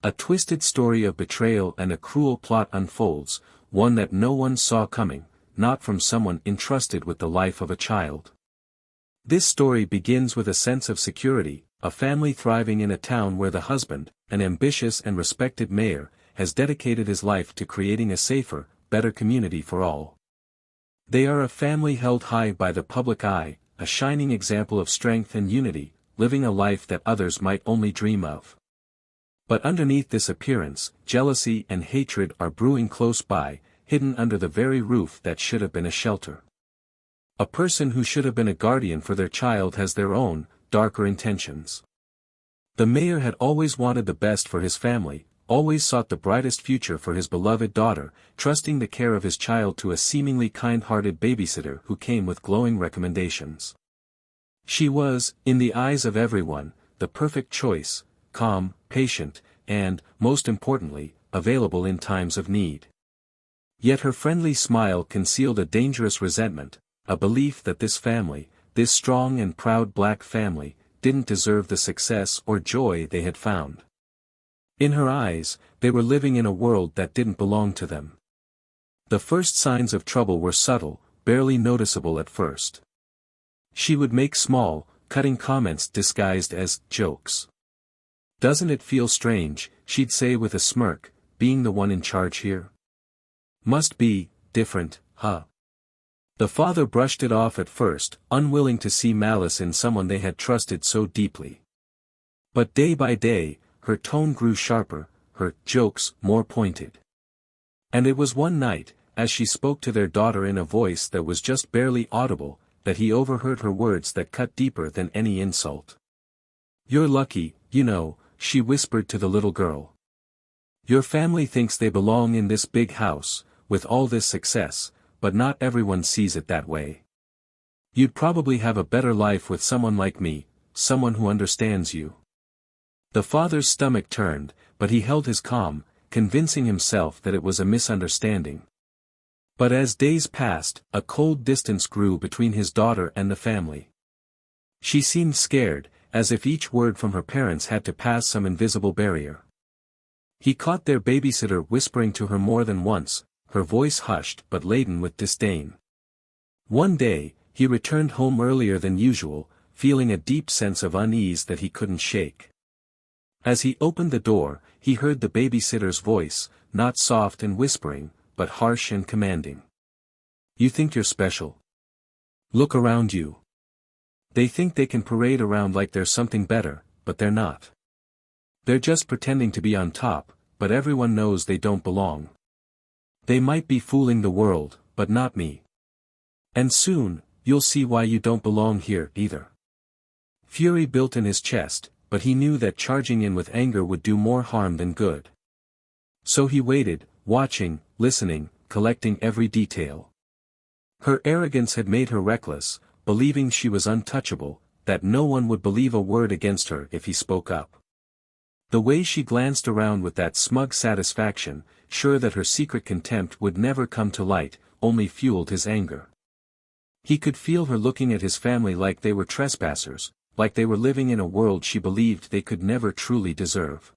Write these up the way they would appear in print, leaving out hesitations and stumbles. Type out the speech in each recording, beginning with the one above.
A twisted story of betrayal and a cruel plot unfolds, one that no one saw coming, not from someone entrusted with the life of a child. This story begins with a sense of security, a family thriving in a town where the husband, an ambitious and respected mayor, has dedicated his life to creating a safer, better community for all. They are a family held high by the public eye, a shining example of strength and unity, living a life that others might only dream of. But underneath this appearance, jealousy and hatred are brewing close by, hidden under the very roof that should have been a shelter. A person who should have been a guardian for their child has their own, darker intentions. The mayor had always wanted the best for his family, always sought the brightest future for his beloved daughter, trusting the care of his child to a seemingly kind-hearted babysitter who came with glowing recommendations. She was, in the eyes of everyone, the perfect choice, calm, patient, and, most importantly, available in times of need. Yet her friendly smile concealed a dangerous resentment, a belief that this family, this strong and proud black family, didn't deserve the success or joy they had found. In her eyes, they were living in a world that didn't belong to them. The first signs of trouble were subtle, barely noticeable at first. She would make small, cutting comments disguised as jokes. "Doesn't it feel strange," she'd say with a smirk, "being the one in charge here? Must be different, huh?" The father brushed it off at first, unwilling to see malice in someone they had trusted so deeply. But day by day, her tone grew sharper, her jokes more pointed. And it was one night, as she spoke to their daughter in a voice that was just barely audible, that he overheard her words that cut deeper than any insult. "You're lucky, you know," she whispered to the little girl. "Your family thinks they belong in this big house, with all this success, but not everyone sees it that way. You'd probably have a better life with someone like me, someone who understands you." The father's stomach turned, but he held his calm, convincing himself that it was a misunderstanding. But as days passed, a cold distance grew between his daughter and the family. She seemed scared, as if each word from her parents had to pass some invisible barrier. He caught their babysitter whispering to her more than once, her voice hushed but laden with disdain. One day, he returned home earlier than usual, feeling a deep sense of unease that he couldn't shake. As he opened the door, he heard the babysitter's voice, not soft and whispering, but harsh and commanding. "You think you're special? Look around you. They think they can parade around like there's something better, but they're not. They're just pretending to be on top, but everyone knows they don't belong. They might be fooling the world, but not me. And soon, you'll see why you don't belong here either." Fury built in his chest, but he knew that charging in with anger would do more harm than good. So he waited, watching, listening, collecting every detail. Her arrogance had made her reckless, believing she was untouchable, that no one would believe a word against her if he spoke up. The way she glanced around with that smug satisfaction, sure that her secret contempt would never come to light, only fueled his anger. He could feel her looking at his family like they were trespassers, like they were living in a world she believed they could never truly deserve.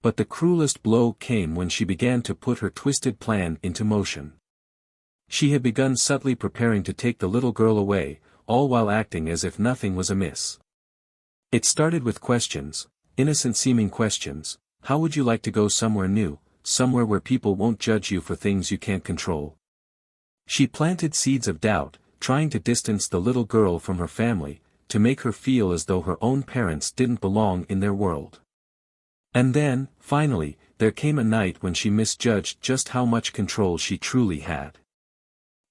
But the cruelest blow came when she began to put her twisted plan into motion. She had begun subtly preparing to take the little girl away, all while acting as if nothing was amiss. It started with questions, innocent-seeming questions. "How would you like to go somewhere new, somewhere where people won't judge you for things you can't control?" She planted seeds of doubt, trying to distance the little girl from her family, to make her feel as though her own parents didn't belong in their world. And then, finally, there came a night when she misjudged just how much control she truly had.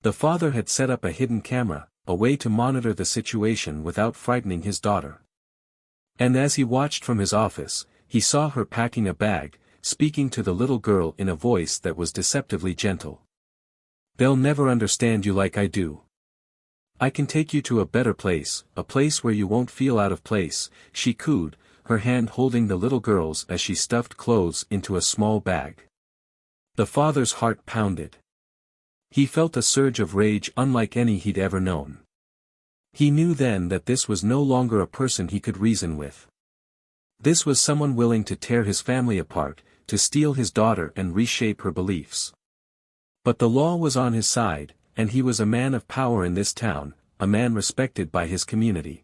The father had set up a hidden camera, a way to monitor the situation without frightening his daughter. And as he watched from his office, he saw her packing a bag, speaking to the little girl in a voice that was deceptively gentle. "They'll never understand you like I do. I can take you to a better place, a place where you won't feel out of place," she cooed, her hand holding the little girl's as she stuffed clothes into a small bag. The father's heart pounded. He felt a surge of rage unlike any he'd ever known. He knew then that this was no longer a person he could reason with. This was someone willing to tear his family apart, to steal his daughter and reshape her beliefs. But the law was on his side, and he was a man of power in this town, a man respected by his community.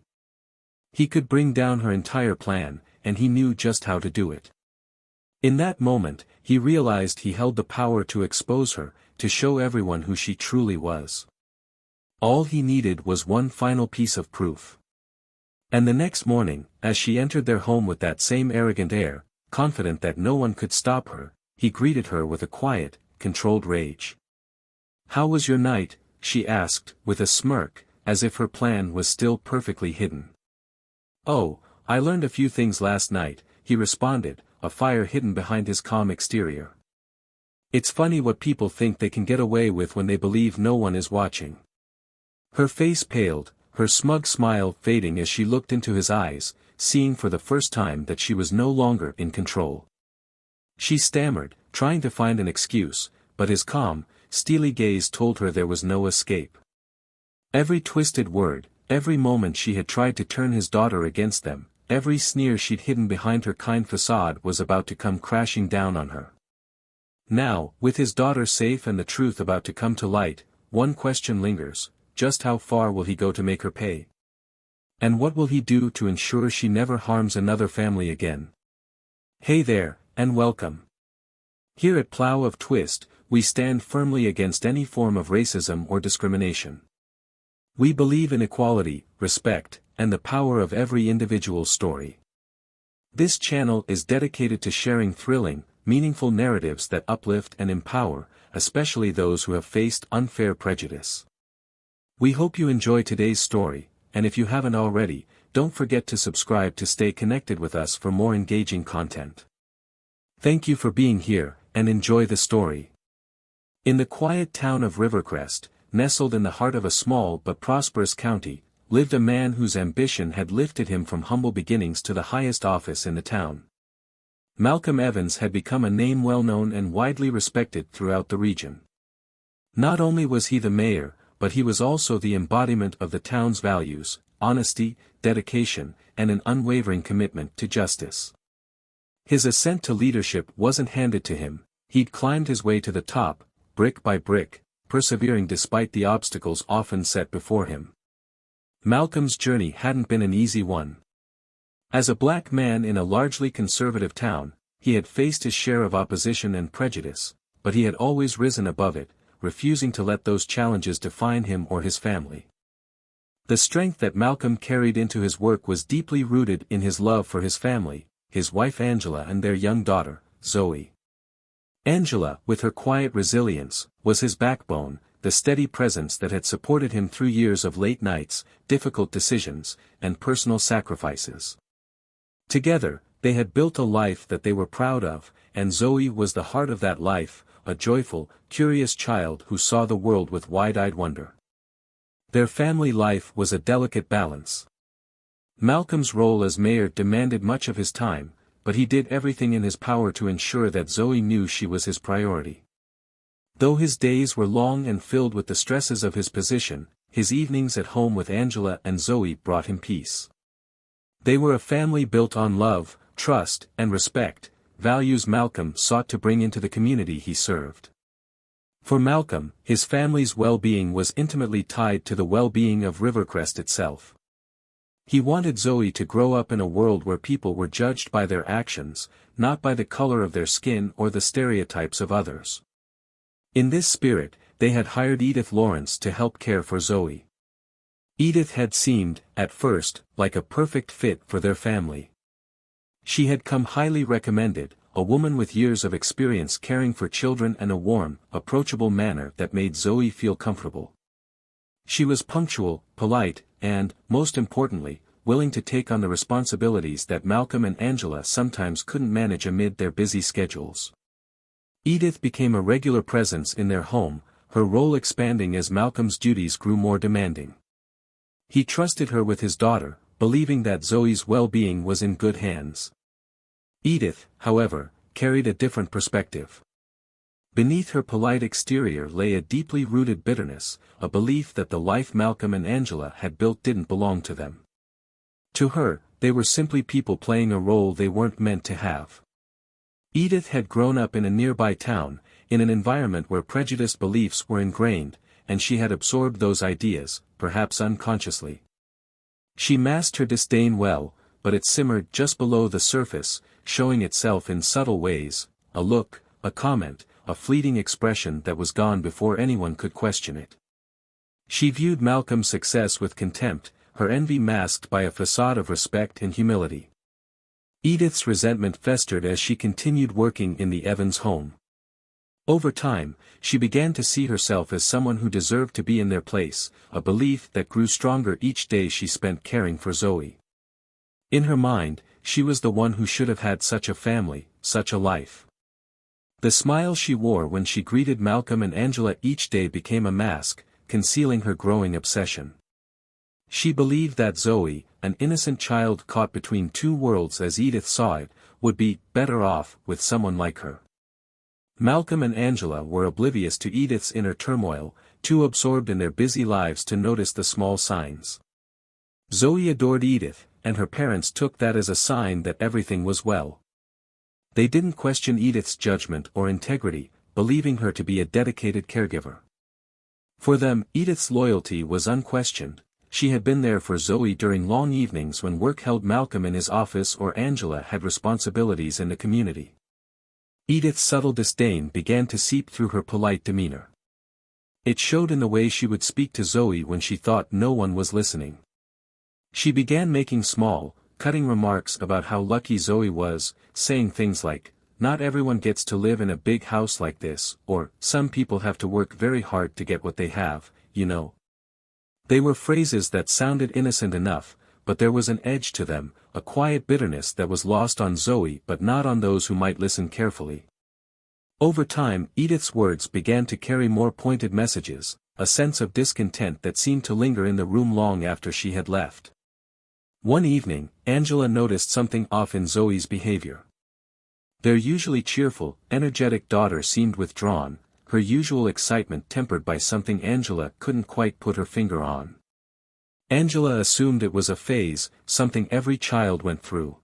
He could bring down her entire plan, and he knew just how to do it. In that moment, he realized he held the power to expose her, to show everyone who she truly was. All he needed was one final piece of proof. And the next morning, as she entered their home with that same arrogant air, confident that no one could stop her, he greeted her with a quiet, controlled rage. "How was your night?" she asked, with a smirk, as if her plan was still perfectly hidden. "Oh, I learned a few things last night," he responded, a fire hidden behind his calm exterior. "It's funny what people think they can get away with when they believe no one is watching." Her face paled, her smug smile fading as she looked into his eyes, seeing for the first time that she was no longer in control. She stammered, trying to find an excuse, but his calm, steely gaze told her there was no escape. Every twisted word, every moment she had tried to turn his daughter against them, every sneer she'd hidden behind her kind facade was about to come crashing down on her. Now, with his daughter safe and the truth about to come to light, one question lingers: just how far will he go to make her pay? And what will he do to ensure she never harms another family again? Hey there, and welcome. Here at Plow of Twist, we stand firmly against any form of racism or discrimination. We believe in equality, respect, and the power of every individual story. This channel is dedicated to sharing thrilling, meaningful narratives that uplift and empower, especially those who have faced unfair prejudice. We hope you enjoy today's story, and if you haven't already, don't forget to subscribe to stay connected with us for more engaging content. Thank you for being here, and enjoy the story. In the quiet town of Rivercrest, nestled in the heart of a small but prosperous county, lived a man whose ambition had lifted him from humble beginnings to the highest office in the town. Malcolm Evans had become a name well known and widely respected throughout the region. Not only was he the mayor, but he was also the embodiment of the town's values: honesty, dedication, and an unwavering commitment to justice. His ascent to leadership wasn't handed to him; he'd climbed his way to the top, brick by brick, persevering despite the obstacles often set before him. Malcolm's journey hadn't been an easy one. As a black man in a largely conservative town, he had faced his share of opposition and prejudice, but he had always risen above it, refusing to let those challenges define him or his family. The strength that Malcolm carried into his work was deeply rooted in his love for his family, his wife Angela and their young daughter, Zoe. Angela, with her quiet resilience, was his backbone, the steady presence that had supported him through years of late nights, difficult decisions, and personal sacrifices. Together, they had built a life that they were proud of, and Zoe was the heart of that life, a joyful, curious child who saw the world with wide-eyed wonder. Their family life was a delicate balance. Malcolm's role as mayor demanded much of his time, but he did everything in his power to ensure that Zoe knew she was his priority. Though his days were long and filled with the stresses of his position, his evenings at home with Angela and Zoe brought him peace. They were a family built on love, trust, and respect, values Malcolm sought to bring into the community he served. For Malcolm, his family's well-being was intimately tied to the well-being of Rivercrest itself. He wanted Zoe to grow up in a world where people were judged by their actions, not by the color of their skin or the stereotypes of others. In this spirit, they had hired Edith Lawrence to help care for Zoe. Edith had seemed, at first, like a perfect fit for their family. She had come highly recommended, a woman with years of experience caring for children and a warm, approachable manner that made Zoe feel comfortable. She was punctual, polite, and, most importantly, willing to take on the responsibilities that Malcolm and Angela sometimes couldn't manage amid their busy schedules. Edith became a regular presence in their home, her role expanding as Malcolm's duties grew more demanding. He trusted her with his daughter, believing that Zoe's well-being was in good hands. Edith, however, carried a different perspective. Beneath her polite exterior lay a deeply rooted bitterness, a belief that the life Malcolm and Angela had built didn't belong to them. To her, they were simply people playing a role they weren't meant to have. Edith had grown up in a nearby town, in an environment where prejudiced beliefs were ingrained, and she had absorbed those ideas, perhaps unconsciously. She masked her disdain well, but it simmered just below the surface, showing itself in subtle ways, a look, a comment, a fleeting expression that was gone before anyone could question it. She viewed Malcolm's success with contempt, her envy masked by a facade of respect and humility. Edith's resentment festered as she continued working in the Evans home. Over time, she began to see herself as someone who deserved to be in their place, a belief that grew stronger each day she spent caring for Zoe. In her mind, she was the one who should have had such a family, such a life. The smile she wore when she greeted Malcolm and Angela each day became a mask, concealing her growing obsession. She believed that Zoe, an innocent child caught between two worlds as Edith saw it, would be better off with someone like her. Malcolm and Angela were oblivious to Edith's inner turmoil, too absorbed in their busy lives to notice the small signs. Zoe adored Edith, and her parents took that as a sign that everything was well. They didn't question Edith's judgment or integrity, believing her to be a dedicated caregiver. For them, Edith's loyalty was unquestioned. She had been there for Zoe during long evenings when work held Malcolm in his office or Angela had responsibilities in the community. Edith's subtle disdain began to seep through her polite demeanor. It showed in the way she would speak to Zoe when she thought no one was listening. She began making small, cutting remarks about how lucky Zoe was, saying things like, "Not everyone gets to live in a big house like this," or, "Some people have to work very hard to get what they have, you know." They were phrases that sounded innocent enough, but there was an edge to them, a quiet bitterness that was lost on Zoe but not on those who might listen carefully. Over time, Edith's words began to carry more pointed messages, a sense of discontent that seemed to linger in the room long after she had left. One evening, Angela noticed something off in Zoe's behavior. Their usually cheerful, energetic daughter seemed withdrawn, her usual excitement tempered by something Angela couldn't quite put her finger on. Angela assumed it was a phase, something every child went through.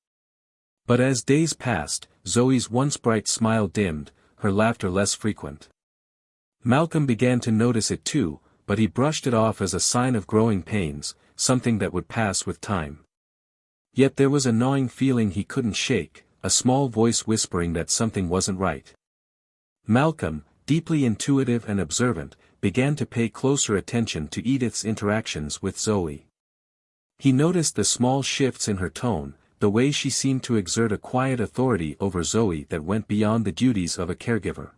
But as days passed, Zoe's once bright smile dimmed, her laughter less frequent. Malcolm began to notice it too, but he brushed it off as a sign of growing pains, something that would pass with time. Yet there was a gnawing feeling he couldn't shake, a small voice whispering that something wasn't right. Malcolm, deeply intuitive and observant, began to pay closer attention to Edith's interactions with Zoe. He noticed the small shifts in her tone, the way she seemed to exert a quiet authority over Zoe that went beyond the duties of a caregiver.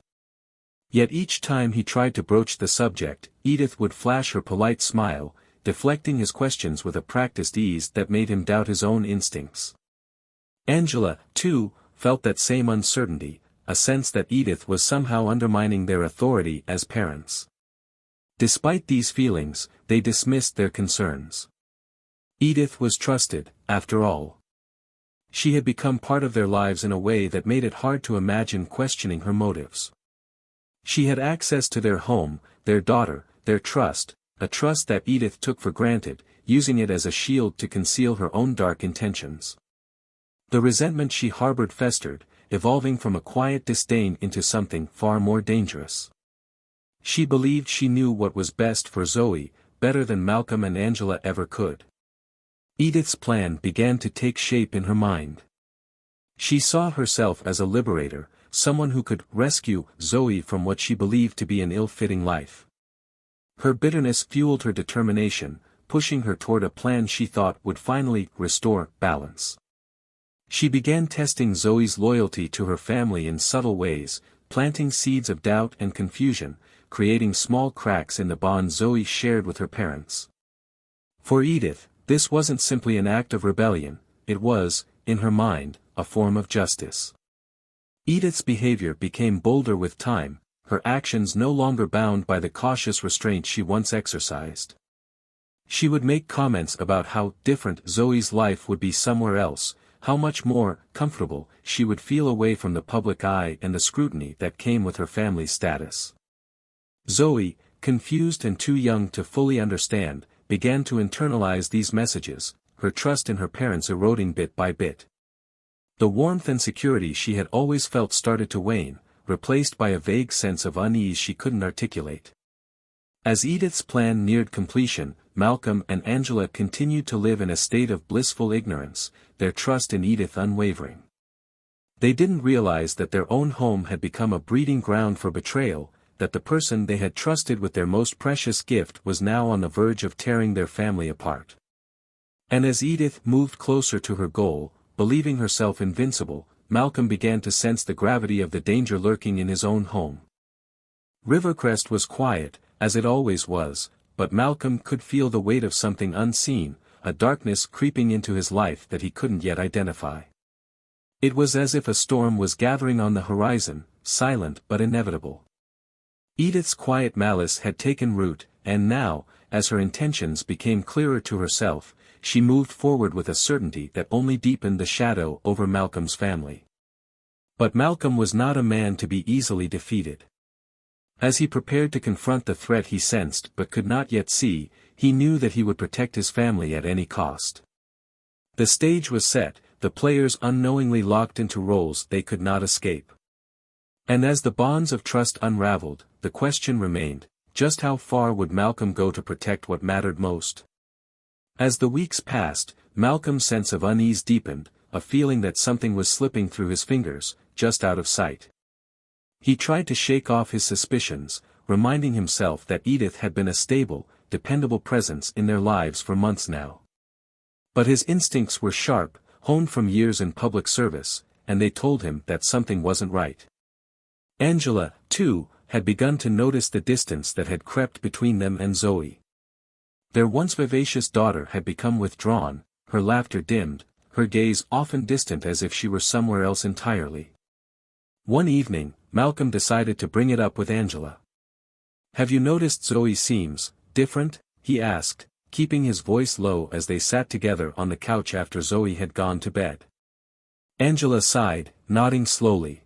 Yet each time he tried to broach the subject, Edith would flash her polite smile, deflecting his questions with a practiced ease that made him doubt his own instincts. Angela, too, felt that same uncertainty, a sense that Edith was somehow undermining their authority as parents. Despite these feelings, they dismissed their concerns. Edith was trusted, after all. She had become part of their lives in a way that made it hard to imagine questioning her motives. She had access to their home, their daughter, their trust, a trust that Edith took for granted, using it as a shield to conceal her own dark intentions. The resentment she harbored festered, evolving from a quiet disdain into something far more dangerous. She believed she knew what was best for Zoe, better than Malcolm and Angela ever could. Edith's plan began to take shape in her mind. She saw herself as a liberator, someone who could rescue Zoe from what she believed to be an ill-fitting life. Her bitterness fueled her determination, pushing her toward a plan she thought would finally restore balance. She began testing Zoe's loyalty to her family in subtle ways, planting seeds of doubt and confusion, creating small cracks in the bond Zoe shared with her parents. For Edith, this wasn't simply an act of rebellion, it was, in her mind, a form of justice. Edith's behavior became bolder with time, her actions no longer bound by the cautious restraint she once exercised. She would make comments about how different Zoe's life would be somewhere else, how much more comfortable she would feel away from the public eye and the scrutiny that came with her family's status. Zoe, confused and too young to fully understand, began to internalize these messages, her trust in her parents eroding bit by bit. The warmth and security she had always felt started to wane, replaced by a vague sense of unease she couldn't articulate. As Edith's plan neared completion, Malcolm and Angela continued to live in a state of blissful ignorance, their trust in Edith unwavering. They didn't realize that their own home had become a breeding ground for betrayal, that the person they had trusted with their most precious gift was now on the verge of tearing their family apart. And as Edith moved closer to her goal, believing herself invincible, Malcolm began to sense the gravity of the danger lurking in his own home. Rivercrest was quiet, as it always was, but Malcolm could feel the weight of something unseen, a darkness creeping into his life that he couldn't yet identify. It was as if a storm was gathering on the horizon, silent but inevitable. Edith's quiet malice had taken root, and now, as her intentions became clearer to herself, she moved forward with a certainty that only deepened the shadow over Malcolm's family. But Malcolm was not a man to be easily defeated. As he prepared to confront the threat he sensed but could not yet see, he knew that he would protect his family at any cost. The stage was set, the players unknowingly locked into roles they could not escape. And as the bonds of trust unraveled, the question remained, just how far would Malcolm go to protect what mattered most? As the weeks passed, Malcolm's sense of unease deepened, a feeling that something was slipping through his fingers, just out of sight. He tried to shake off his suspicions, reminding himself that Edith had been a stable, dependable presence in their lives for months now. But his instincts were sharp, honed from years in public service, and they told him that something wasn't right. Angela, too, had begun to notice the distance that had crept between them and Zoe. Their once vivacious daughter had become withdrawn, her laughter dimmed, her gaze often distant as if she were somewhere else entirely. One evening, Malcolm decided to bring it up with Angela. "Have you noticed Zoe seems different?" he asked, keeping his voice low as they sat together on the couch after Zoe had gone to bed. Angela sighed, nodding slowly.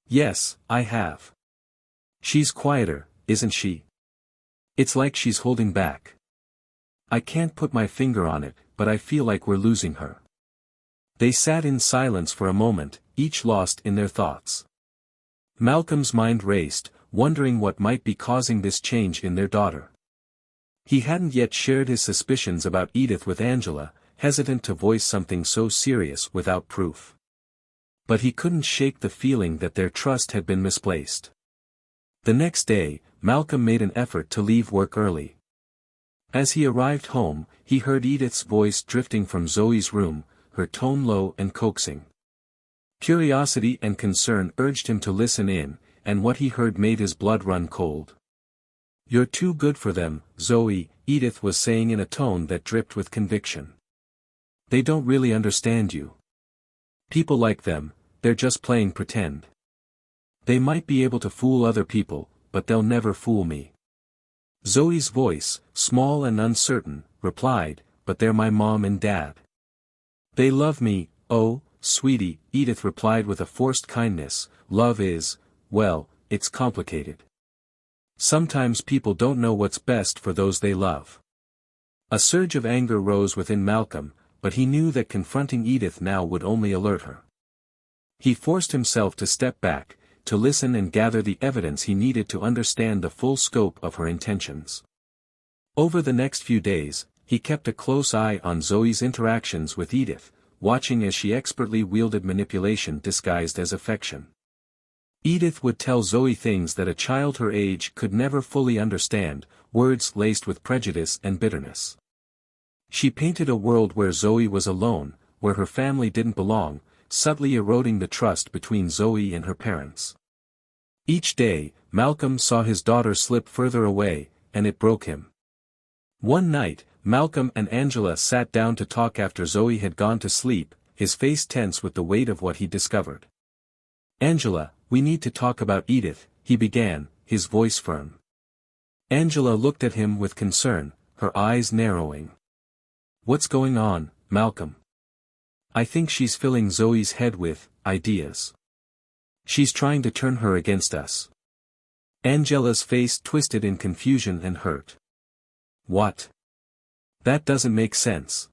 "Yes, I have. She's quieter, isn't she? It's like she's holding back. I can't put my finger on it, but I feel like we're losing her." They sat in silence for a moment, each lost in their thoughts. Malcolm's mind raced, wondering what might be causing this change in their daughter. He hadn't yet shared his suspicions about Edith with Angela, hesitant to voice something so serious without proof. But he couldn't shake the feeling that their trust had been misplaced. The next day, Malcolm made an effort to leave work early. As he arrived home, he heard Edith's voice drifting from Zoe's room, her tone low and coaxing. Curiosity and concern urged him to listen in, and what he heard made his blood run cold. "You're too good for them, Zoe," Edith was saying in a tone that dripped with conviction. "They don't really understand you. People like them, they're just playing pretend. They might be able to fool other people, but they'll never fool me." Zoe's voice, small and uncertain, replied, "But they're my mom and dad. They love me." "Oh, sweetie," Edith replied with a forced kindness, "love is, well, it's complicated. Sometimes people don't know what's best for those they love." A surge of anger rose within Malcolm, but he knew that confronting Edith now would only alert her. He forced himself to step back, to listen and gather the evidence he needed to understand the full scope of her intentions. Over the next few days, he kept a close eye on Zoe's interactions with Edith, watching as she expertly wielded manipulation disguised as affection. Edith would tell Zoe things that a child her age could never fully understand, words laced with prejudice and bitterness. She painted a world where Zoe was alone, where her family didn't belong, subtly eroding the trust between Zoe and her parents. Each day, Malcolm saw his daughter slip further away, and it broke him. One night, Malcolm and Angela sat down to talk after Zoe had gone to sleep, his face tense with the weight of what he discovered. "Angela, we need to talk about Edith," he began, his voice firm. Angela looked at him with concern, her eyes narrowing. "What's going on, Malcolm?" "I think she's filling Zoe's head with ideas. She's trying to turn her against us." Angela's face twisted in confusion and hurt. "What? That doesn't make sense."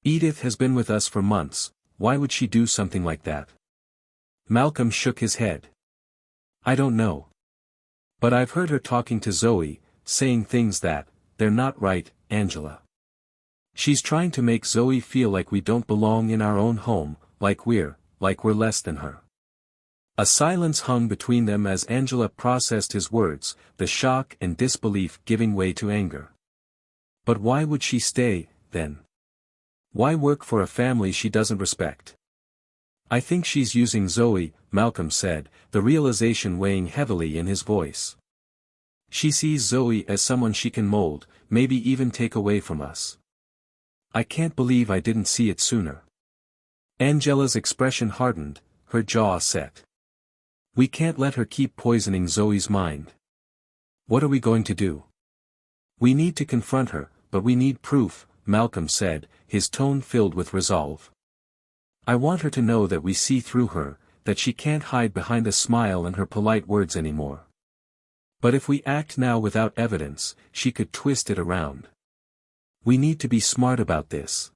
Edith has been with us for months, why would she do something like that? Malcolm shook his head. I don't know. But I've heard her talking to Zoe, saying things that, they're not right, Angela. She's trying to make Zoe feel like we don't belong in our own home, like we're less than her. A silence hung between them as Angela processed his words, the shock and disbelief giving way to anger. But why would she stay, then? Why work for a family she doesn't respect? I think she's using Zoe, Malcolm said, the realization weighing heavily in his voice. She sees Zoe as someone she can mold, maybe even take away from us. I can't believe I didn't see it sooner. Angela's expression hardened, her jaw set. We can't let her keep poisoning Zoe's mind. What are we going to do? We need to confront her, but we need proof, Malcolm said, his tone filled with resolve. I want her to know that we see through her, that she can't hide behind a smile and her polite words anymore. But if we act now without evidence, she could twist it around. We need to be smart about this.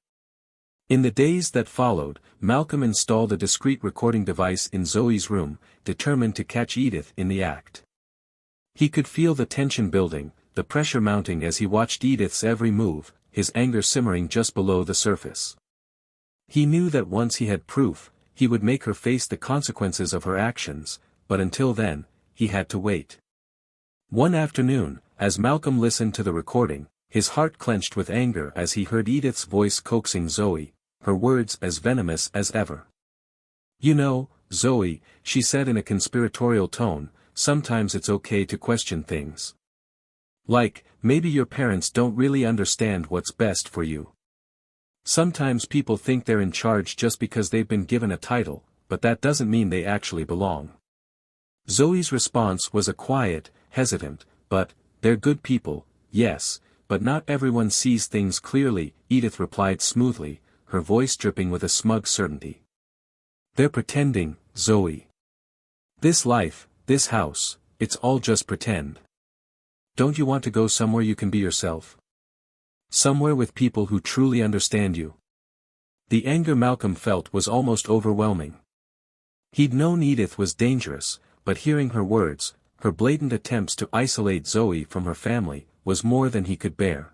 In the days that followed, Malcolm installed a discreet recording device in Zoe's room, determined to catch Edith in the act. He could feel the tension building, the pressure mounting as he watched Edith's every move, his anger simmering just below the surface. He knew that once he had proof, he would make her face the consequences of her actions, but until then, he had to wait. One afternoon, as Malcolm listened to the recording, his heart clenched with anger as he heard Edith's voice coaxing Zoe, her words as venomous as ever. You know, Zoe, she said in a conspiratorial tone, sometimes it's okay to question things. Like, maybe your parents don't really understand what's best for you. Sometimes people think they're in charge just because they've been given a title, but that doesn't mean they actually belong. Zoe's response was a quiet, hesitant, but, they're good people, yes, but not everyone sees things clearly, Edith replied smoothly, her voice dripping with a smug certainty. They're pretending, Zoe. This life, this house, it's all just pretend. Don't you want to go somewhere you can be yourself? Somewhere with people who truly understand you? The anger Malcolm felt was almost overwhelming. He'd known Edith was dangerous, but hearing her words, her blatant attempts to isolate Zoe from her family, was more than he could bear.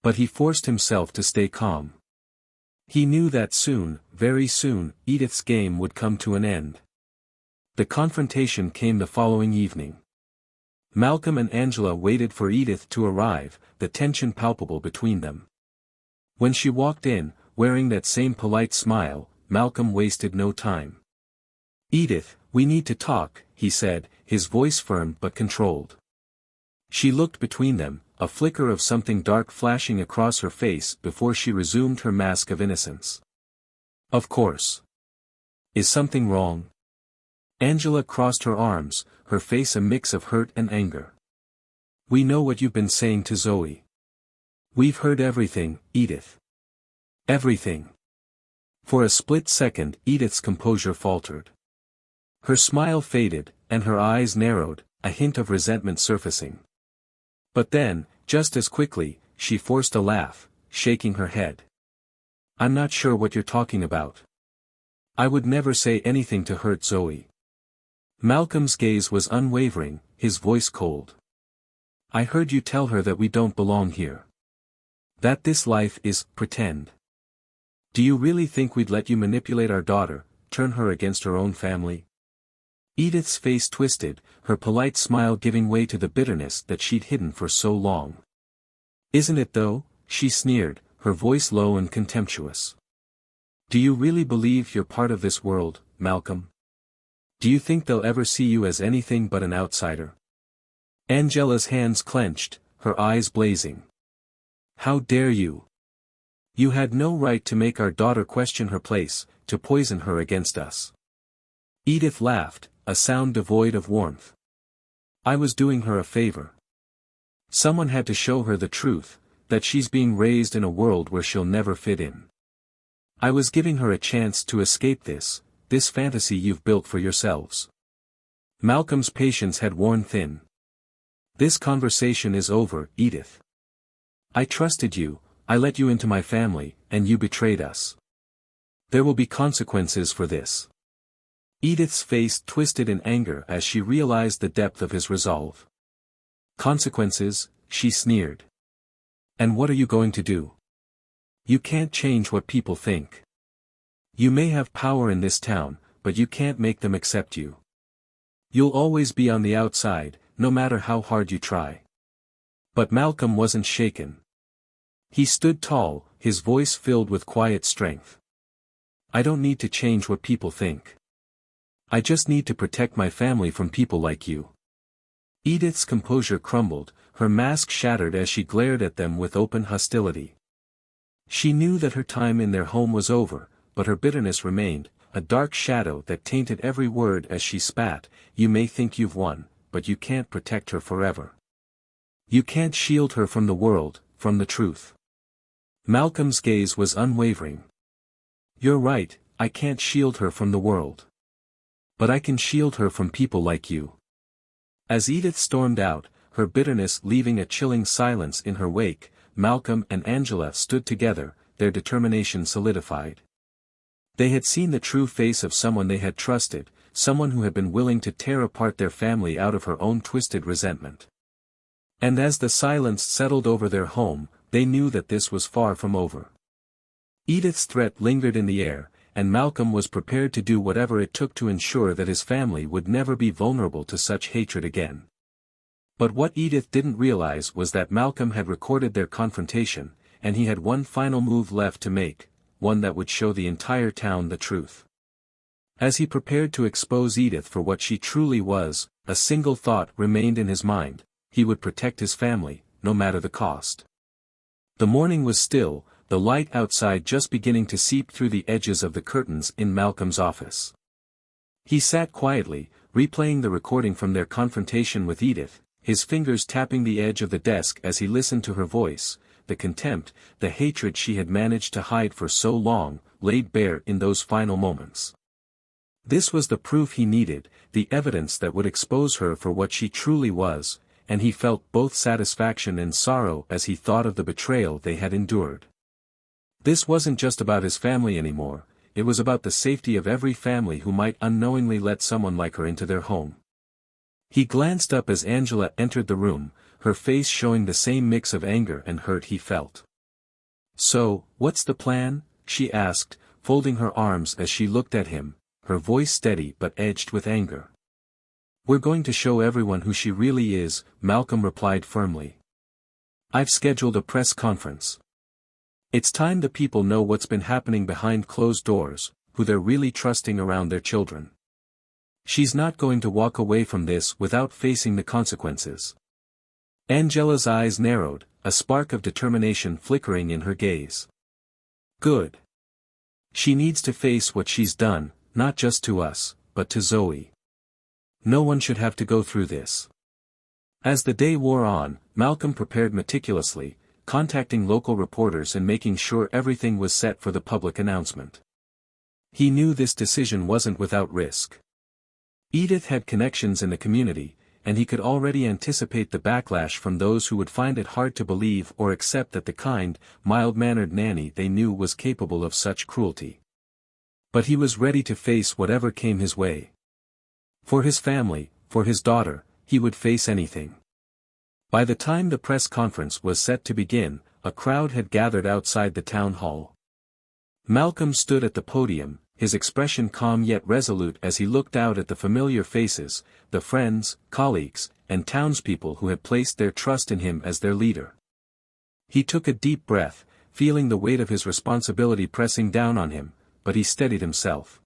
But he forced himself to stay calm. He knew that soon, very soon, Edith's game would come to an end. The confrontation came the following evening. Malcolm and Angela waited for Edith to arrive, the tension palpable between them. When she walked in, wearing that same polite smile, Malcolm wasted no time. Edith, we need to talk, he said, his voice firm but controlled. She looked between them, a flicker of something dark flashing across her face before she resumed her mask of innocence. Of course. Is something wrong? Angela crossed her arms, her face a mix of hurt and anger. We know what you've been saying to Zoe. We've heard everything, Edith. Everything. For a split second, Edith's composure faltered. Her smile faded, and her eyes narrowed, a hint of resentment surfacing. But then, just as quickly, she forced a laugh, shaking her head. I'm not sure what you're talking about. I would never say anything to hurt Zoe. Malcolm's gaze was unwavering, his voice cold. I heard you tell her that we don't belong here. That this life is pretend. Do you really think we'd let you manipulate our daughter, turn her against her own family? Edith's face twisted, her polite smile giving way to the bitterness that she'd hidden for so long. Isn't it though? She sneered, her voice low and contemptuous. Do you really believe you're part of this world, Malcolm? Do you think they'll ever see you as anything but an outsider? Angela's hands clenched, her eyes blazing. How dare you? You had no right to make our daughter question her place, to poison her against us. Edith laughed, a sound devoid of warmth. I was doing her a favor. Someone had to show her the truth, that she's being raised in a world where she'll never fit in. I was giving her a chance to escape this fantasy you've built for yourselves. Malcolm's patience had worn thin. This conversation is over, Edith. I trusted you, I let you into my family, and you betrayed us. There will be consequences for this. Edith's face twisted in anger as she realized the depth of his resolve. Consequences, she sneered. And what are you going to do? You can't change what people think. You may have power in this town, but you can't make them accept you. You'll always be on the outside, no matter how hard you try. But Malcolm wasn't shaken. He stood tall, his voice filled with quiet strength. I don't need to change what people think. I just need to protect my family from people like you. Edith's composure crumbled, her mask shattered as she glared at them with open hostility. She knew that her time in their home was over, but her bitterness remained, a dark shadow that tainted every word as she spat. You may think you've won, but you can't protect her forever. You can't shield her from the world, from the truth. Malcolm's gaze was unwavering. You're right, I can't shield her from the world. But I can shield her from people like you. As Edith stormed out, her bitterness leaving a chilling silence in her wake, Malcolm and Angela stood together, their determination solidified. They had seen the true face of someone they had trusted, someone who had been willing to tear apart their family out of her own twisted resentment. And as the silence settled over their home, they knew that this was far from over. Edith's threat lingered in the air, and Malcolm was prepared to do whatever it took to ensure that his family would never be vulnerable to such hatred again. But what Edith didn't realize was that Malcolm had recorded their confrontation, and he had one final move left to make, one that would show the entire town the truth. As he prepared to expose Edith for what she truly was, a single thought remained in his mind: he would protect his family, no matter the cost. The morning was still, the light outside just beginning to seep through the edges of the curtains in Malcolm's office. He sat quietly, replaying the recording from their confrontation with Edith, his fingers tapping the edge of the desk as he listened to her voice. The contempt, the hatred she had managed to hide for so long, laid bare in those final moments. This was the proof he needed, the evidence that would expose her for what she truly was, and he felt both satisfaction and sorrow as he thought of the betrayal they had endured. This wasn't just about his family anymore, it was about the safety of every family who might unknowingly let someone like her into their home. He glanced up as Angela entered the room, her face showing the same mix of anger and hurt he felt. So, what's the plan? She asked, folding her arms as she looked at him, her voice steady but edged with anger. We're going to show everyone who she really is, Malcolm replied firmly. I've scheduled a press conference. It's time the people know what's been happening behind closed doors, who they're really trusting around their children. She's not going to walk away from this without facing the consequences. Angela's eyes narrowed, a spark of determination flickering in her gaze. Good. She needs to face what she's done, not just to us, but to Zoe. No one should have to go through this. As the day wore on, Malcolm prepared meticulously, contacting local reporters and making sure everything was set for the public announcement. He knew this decision wasn't without risk. Edith had connections in the community, and he could already anticipate the backlash from those who would find it hard to believe or accept that the kind, mild-mannered nanny they knew was capable of such cruelty. But he was ready to face whatever came his way. For his family, for his daughter, he would face anything. By the time the press conference was set to begin, a crowd had gathered outside the town hall. Malcolm stood at the podium, his expression calm yet resolute as he looked out at the familiar faces, the friends, colleagues, and townspeople who had placed their trust in him as their leader. He took a deep breath, feeling the weight of his responsibility pressing down on him, but he steadied himself.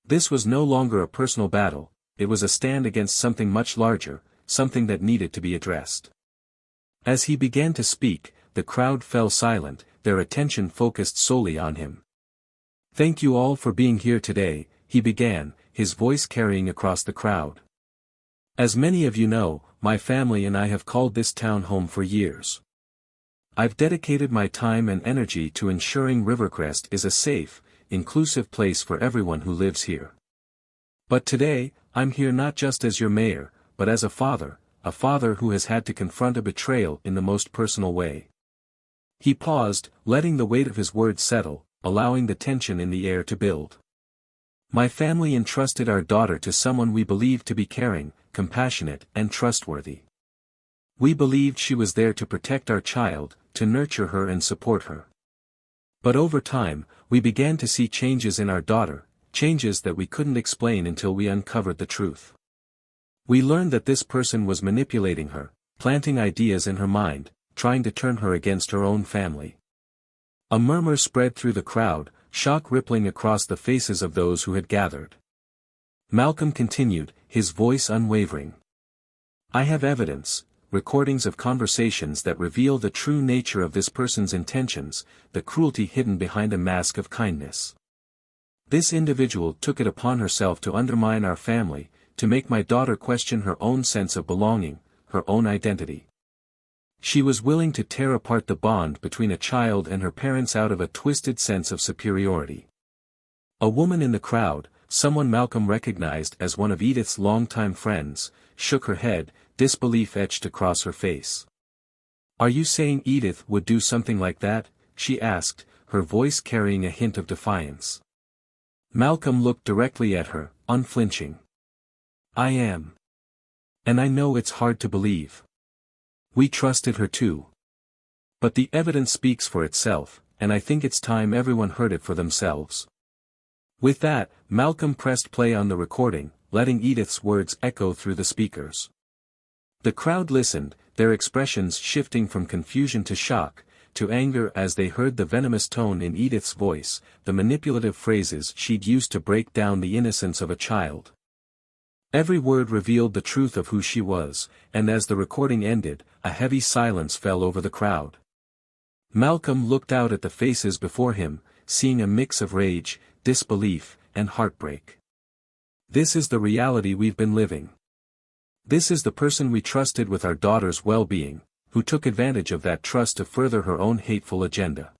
This was no longer a personal battle, it was a stand against something much larger, something that needed to be addressed. As he began to speak, the crowd fell silent, their attention focused solely on him. Thank you all for being here today, he began, his voice carrying across the crowd. As many of you know, my family and I have called this town home for years. I've dedicated my time and energy to ensuring Rivercrest is a safe, inclusive place for everyone who lives here. But today, I'm here not just as your mayor, but as a father who has had to confront a betrayal in the most personal way. He paused, letting the weight of his words settle, allowing the tension in the air to build. My family entrusted our daughter to someone we believed to be caring, compassionate, and trustworthy. We believed she was there to protect our child, to nurture her and support her. But over time, we began to see changes in our daughter, changes that we couldn't explain until we uncovered the truth. We learned that this person was manipulating her, planting ideas in her mind, trying to turn her against her own family. A murmur spread through the crowd, shock rippling across the faces of those who had gathered. Malcolm continued, his voice unwavering. I have evidence, recordings of conversations that reveal the true nature of this person's intentions, the cruelty hidden behind a mask of kindness. This individual took it upon herself to undermine our family, to make my daughter question her own sense of belonging, her own identity. She was willing to tear apart the bond between a child and her parents out of a twisted sense of superiority. A woman in the crowd, someone Malcolm recognized as one of Edith's longtime friends, shook her head, disbelief etched across her face. Are you saying Edith would do something like that? She asked, her voice carrying a hint of defiance. Malcolm looked directly at her, unflinching. I am. And I know it's hard to believe. We trusted her too. But the evidence speaks for itself, and I think it's time everyone heard it for themselves. With that, Malcolm pressed play on the recording, letting Edith's words echo through the speakers. The crowd listened, their expressions shifting from confusion to shock, to anger as they heard the venomous tone in Edith's voice, the manipulative phrases she'd used to break down the innocence of a child. Every word revealed the truth of who she was, and as the recording ended, a heavy silence fell over the crowd. Malcolm looked out at the faces before him, seeing a mix of rage, disbelief, and heartbreak. This is the reality we've been living. This is the person we trusted with our daughter's well-being, who took advantage of that trust to further her own hateful agenda.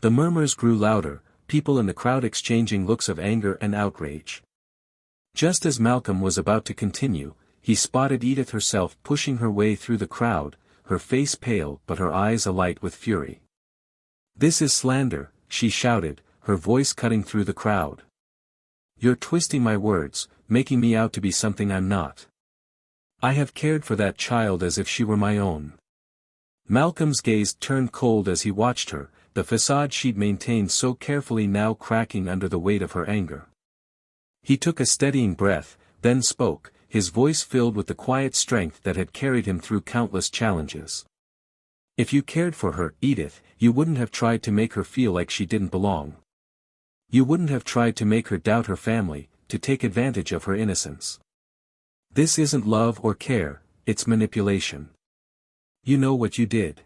The murmurs grew louder, people in the crowd exchanging looks of anger and outrage. Just as Malcolm was about to continue, he spotted Edith herself pushing her way through the crowd, her face pale but her eyes alight with fury. This is slander, she shouted, her voice cutting through the crowd. You're twisting my words, making me out to be something I'm not. I have cared for that child as if she were my own. Malcolm's gaze turned cold as he watched her, the facade she'd maintained so carefully now cracking under the weight of her anger. He took a steadying breath, then spoke, his voice filled with the quiet strength that had carried him through countless challenges. If you cared for her, Edith, you wouldn't have tried to make her feel like she didn't belong. You wouldn't have tried to make her doubt her family, to take advantage of her innocence. This isn't love or care, it's manipulation. You know what you did.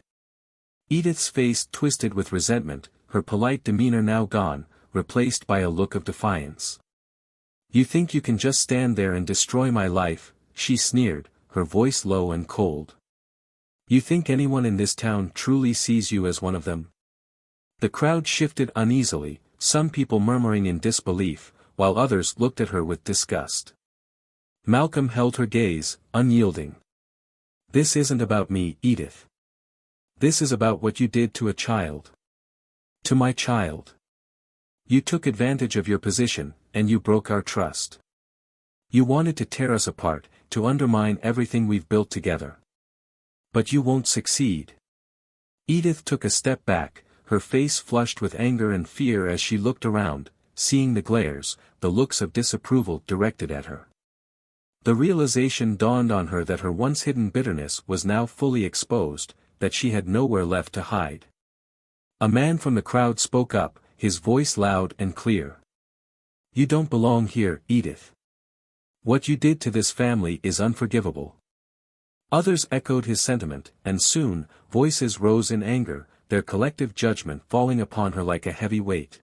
Edith's face twisted with resentment, her polite demeanor now gone, replaced by a look of defiance. You think you can just stand there and destroy my life, she sneered, her voice low and cold. You think anyone in this town truly sees you as one of them? The crowd shifted uneasily, some people murmuring in disbelief, while others looked at her with disgust. Malcolm held her gaze, unyielding. This isn't about me, Edith. This is about what you did to a child. To my child. You took advantage of your position, and you broke our trust. You wanted to tear us apart, to undermine everything we've built together. But you won't succeed. Edith took a step back, her face flushed with anger and fear as she looked around, seeing the glares, the looks of disapproval directed at her. The realization dawned on her that her once hidden bitterness was now fully exposed, that she had nowhere left to hide. A man from the crowd spoke up, his voice loud and clear. You don't belong here, Edith. What you did to this family is unforgivable. Others echoed his sentiment, and soon, voices rose in anger, their collective judgment falling upon her like a heavy weight.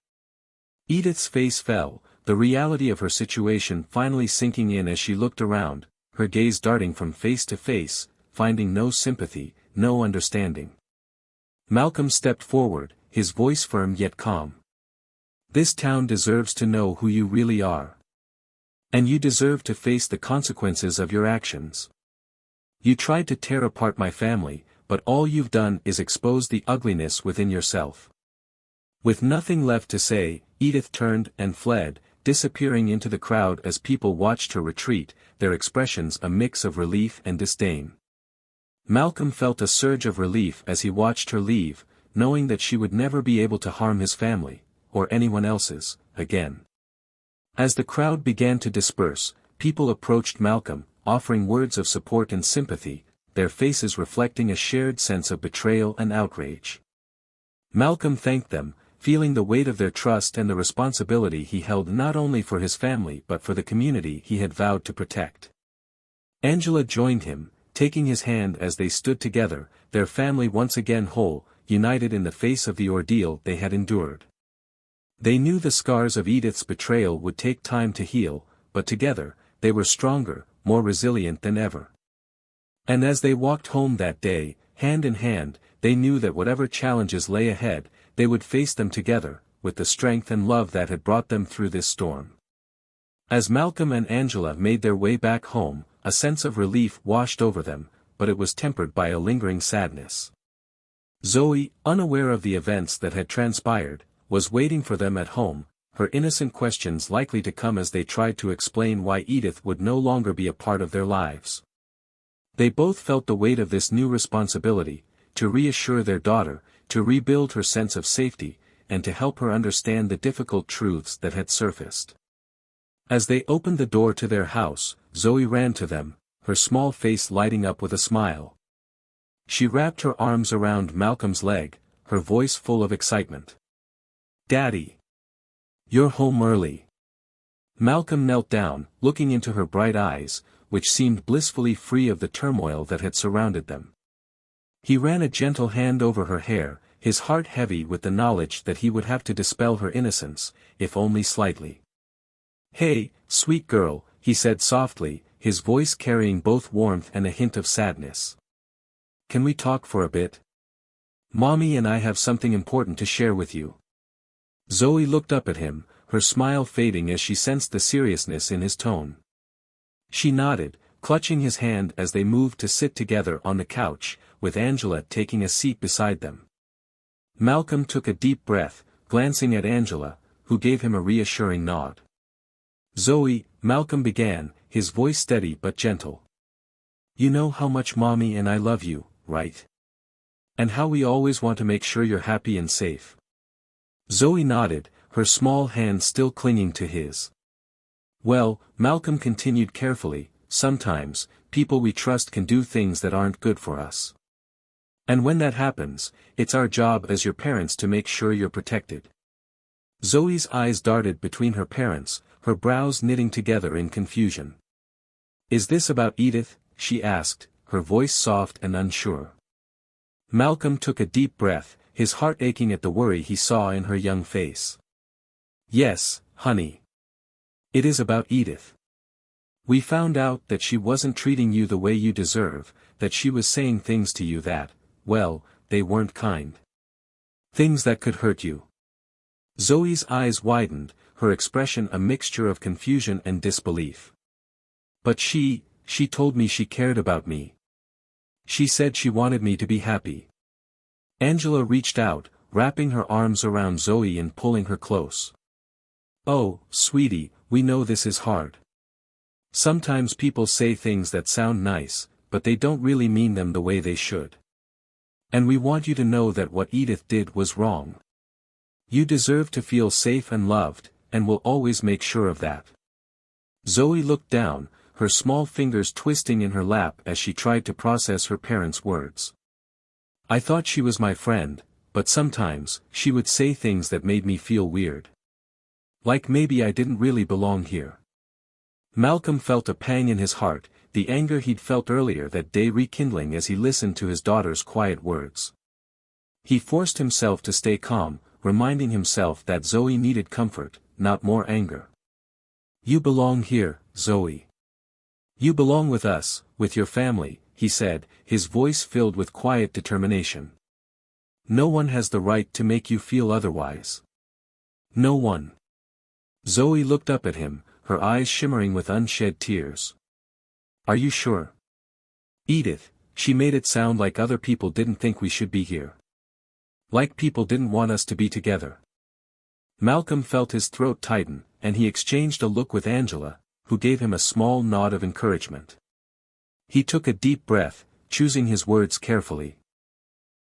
Edith's face fell, the reality of her situation finally sinking in as she looked around, her gaze darting from face to face, finding no sympathy, no understanding. Malcolm stepped forward, his voice firm yet calm. This town deserves to know who you really are. And you deserve to face the consequences of your actions. You tried to tear apart my family, but all you've done is expose the ugliness within yourself." With nothing left to say, Edith turned and fled, disappearing into the crowd as people watched her retreat, their expressions a mix of relief and disdain. Malcolm felt a surge of relief as he watched her leave, knowing that she would never be able to harm his family, or anyone else's, again. As the crowd began to disperse, people approached Malcolm, offering words of support and sympathy, their faces reflecting a shared sense of betrayal and outrage. Malcolm thanked them, feeling the weight of their trust and the responsibility he held not only for his family but for the community he had vowed to protect. Angela joined him, taking his hand as they stood together, their family once again whole, united in the face of the ordeal they had endured. They knew the scars of Edith's betrayal would take time to heal, but together, they were stronger, more resilient than ever. And as they walked home that day, hand in hand, they knew that whatever challenges lay ahead, they would face them together, with the strength and love that had brought them through this storm. As Malcolm and Angela made their way back home, a sense of relief washed over them, but it was tempered by a lingering sadness. Zoe, unaware of the events that had transpired, was waiting for them at home, her innocent questions likely to come as they tried to explain why Edith would no longer be a part of their lives. They both felt the weight of this new responsibility, to reassure their daughter, to rebuild her sense of safety, and to help her understand the difficult truths that had surfaced. As they opened the door to their house, Zoe ran to them, her small face lighting up with a smile. She wrapped her arms around Malcolm's leg, her voice full of excitement. "Daddy! You're home early." Malcolm knelt down, looking into her bright eyes, which seemed blissfully free of the turmoil that had surrounded them. He ran a gentle hand over her hair, his heart heavy with the knowledge that he would have to dispel her innocence, if only slightly. "Hey, sweet girl," he said softly, his voice carrying both warmth and a hint of sadness. "Can we talk for a bit? Mommy and I have something important to share with you." Zoe looked up at him, her smile fading as she sensed the seriousness in his tone. She nodded, clutching his hand as they moved to sit together on the couch, with Angela taking a seat beside them. Malcolm took a deep breath, glancing at Angela, who gave him a reassuring nod. "Zoe," Malcolm began, his voice steady but gentle. "You know how much Mommy and I love you, right? And how we always want to make sure you're happy and safe." Zoe nodded, her small hand still clinging to his. "Well," Malcolm continued carefully, "sometimes, people we trust can do things that aren't good for us. And when that happens, it's our job as your parents to make sure you're protected." Zoe's eyes darted between her parents, her brows knitting together in confusion. "Is this about Edith?" she asked, her voice soft and unsure. Malcolm took a deep breath, his heart aching at the worry he saw in her young face. "Yes, honey. It is about Edith. We found out that she wasn't treating you the way you deserve, that she was saying things to you that, well, they weren't kind. Things that could hurt you." Zoe's eyes widened, her expression a mixture of confusion and disbelief. "But she told me she cared about me. She said she wanted me to be happy." Angela reached out, wrapping her arms around Zoe and pulling her close. "Oh, sweetie, we know this is hard. Sometimes people say things that sound nice, but they don't really mean them the way they should. And we want you to know that what Edith did was wrong. You deserve to feel safe and loved, and we'll always make sure of that." Zoe looked down, her small fingers twisting in her lap as she tried to process her parents' words. "I thought she was my friend, but sometimes, she would say things that made me feel weird. Like maybe I didn't really belong here." Malcolm felt a pang in his heart, the anger he'd felt earlier that day rekindling as he listened to his daughter's quiet words. He forced himself to stay calm, reminding himself that Zoe needed comfort, not more anger. "You belong here, Zoe. You belong with us, with your family," he said, his voice filled with quiet determination. "No one has the right to make you feel otherwise. No one." Zoe looked up at him, her eyes shimmering with unshed tears. "Are you sure?" "Edith," she made it sound like other people didn't think we should be here. Like people didn't want us to be together. Malcolm felt his throat tighten, and he exchanged a look with Angela, who gave him a small nod of encouragement. He took a deep breath, choosing his words carefully.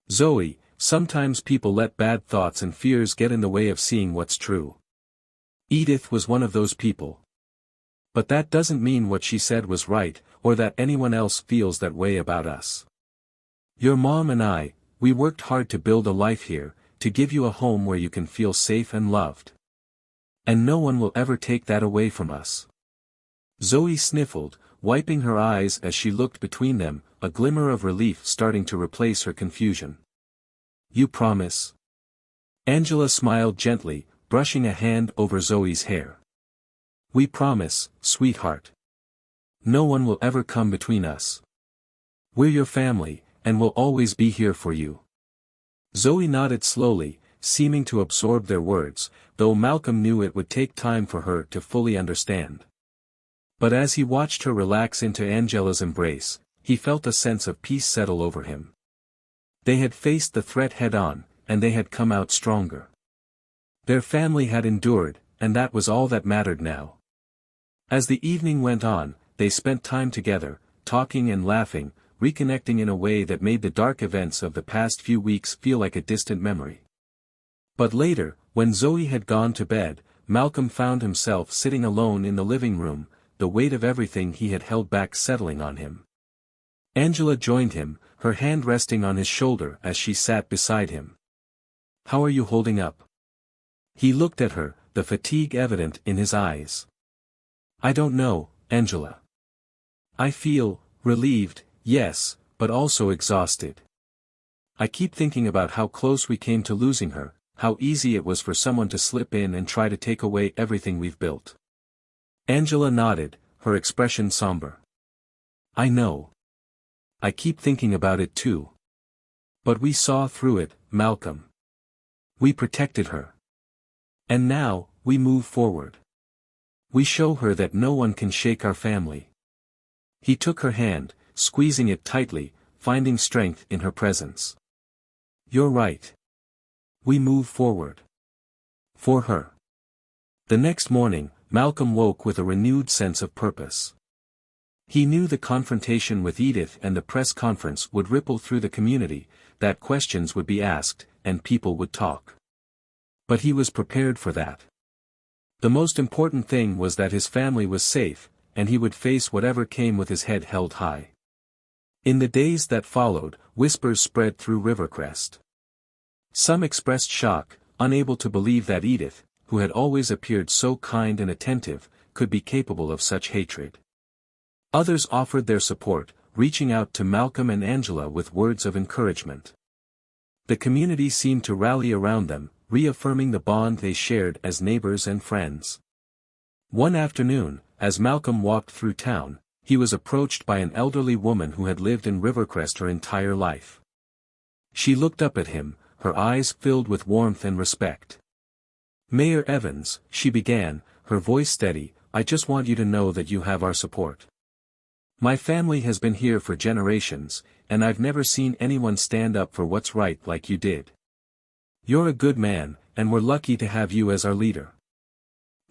Zoe, sometimes people let bad thoughts and fears get in the way of seeing what's true. Edith was one of those people. But that doesn't mean what she said was right, or that anyone else feels that way about us. Your mom and I, we worked hard to build a life here, to give you a home where you can feel safe and loved. And no one will ever take that away from us. Zoe sniffled, wiping her eyes as she looked between them, a glimmer of relief starting to replace her confusion. You promise? Angela smiled gently, brushing a hand over Zoe's hair. We promise, sweetheart. No one will ever come between us. We're your family, and we'll always be here for you. Zoe nodded slowly, seeming to absorb their words, though Malcolm knew it would take time for her to fully understand. But as he watched her relax into Angela's embrace, he felt a sense of peace settle over him. They had faced the threat head-on, and they had come out stronger. Their family had endured, and that was all that mattered now. As the evening went on, they spent time together, talking and laughing, reconnecting in a way that made the dark events of the past few weeks feel like a distant memory. But later, when Zoe had gone to bed, Malcolm found himself sitting alone in the living room, the weight of everything he had held back settling on him. Angela joined him, her hand resting on his shoulder as she sat beside him. How are you holding up? He looked at her, the fatigue evident in his eyes. I don't know, Angela. I feel relieved, yes, but also exhausted. I keep thinking about how close we came to losing her, how easy it was for someone to slip in and try to take away everything we've built. Angela nodded, her expression somber. I know. I keep thinking about it too. But we saw through it, Malcolm. We protected her. And now, we move forward. We show her that no one can shake our family. He took her hand, squeezing it tightly, finding strength in her presence. You're right. We move forward. For her. The next morning, Malcolm woke with a renewed sense of purpose. He knew the confrontation with Edith and the press conference would ripple through the community, that questions would be asked, and people would talk. But he was prepared for that. The most important thing was that his family was safe, and he would face whatever came with his head held high. In the days that followed, whispers spread through Rivercrest. Some expressed shock, unable to believe that Edith, who had always appeared so kind and attentive, could be capable of such hatred. Others offered their support, reaching out to Malcolm and Angela with words of encouragement. The community seemed to rally around them, reaffirming the bond they shared as neighbors and friends. One afternoon, as Malcolm walked through town, he was approached by an elderly woman who had lived in Rivercrest her entire life. She looked up at him, her eyes filled with warmth and respect. Mayor Evans, she began, her voice steady, I just want you to know that you have our support. My family has been here for generations, and I've never seen anyone stand up for what's right like you did. You're a good man, and we're lucky to have you as our leader.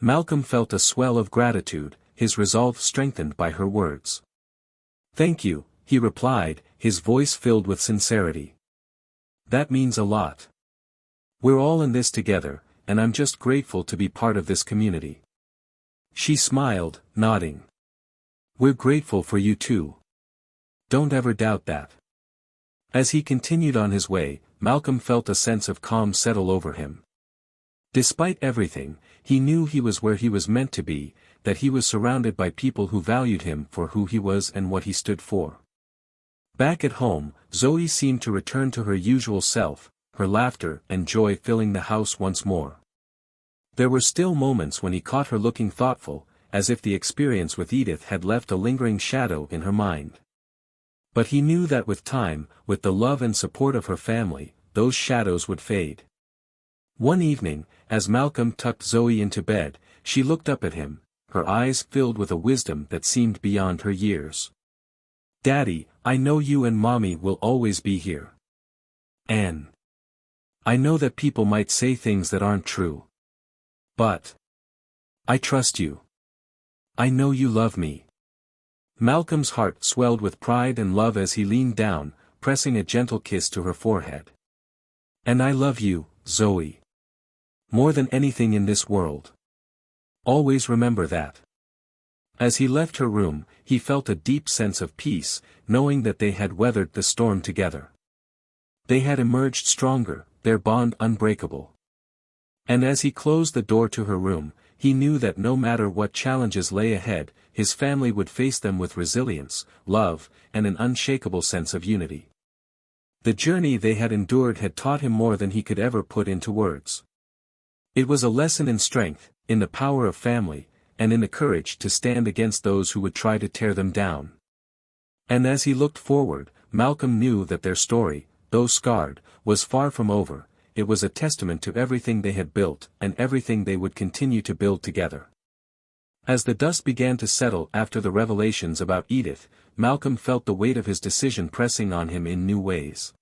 Malcolm felt a swell of gratitude, his resolve strengthened by her words. Thank you, he replied, his voice filled with sincerity. That means a lot. We're all in this together, and I'm just grateful to be part of this community. She smiled, nodding. We're grateful for you too. Don't ever doubt that. As he continued on his way, Malcolm felt a sense of calm settle over him. Despite everything, he knew he was where he was meant to be, that he was surrounded by people who valued him for who he was and what he stood for. Back at home, Zoe seemed to return to her usual self, her laughter and joy filling the house once more. There were still moments when he caught her looking thoughtful, as if the experience with Edith had left a lingering shadow in her mind. But he knew that with time, with the love and support of her family, those shadows would fade. One evening, as Malcolm tucked Zoe into bed, she looked up at him, her eyes filled with a wisdom that seemed beyond her years. Daddy, I know you and Mommy will always be here. Anne. I know that people might say things that aren't true. But I trust you. I know you love me. Malcolm's heart swelled with pride and love as he leaned down, pressing a gentle kiss to her forehead. And I love you, Zoe. More than anything in this world. Always remember that. As he left her room, he felt a deep sense of peace, knowing that they had weathered the storm together. They had emerged stronger, their bond unbreakable. And as he closed the door to her room, he knew that no matter what challenges lay ahead, his family would face them with resilience, love, and an unshakable sense of unity. The journey they had endured had taught him more than he could ever put into words. It was a lesson in strength, in the power of family, and in the courage to stand against those who would try to tear them down. And as he looked forward, Malcolm knew that their story, though scarred, was far from over. It was a testament to everything they had built and everything they would continue to build together. As the dust began to settle after the revelations about Edith, Malcolm felt the weight of his decision pressing on him in new ways.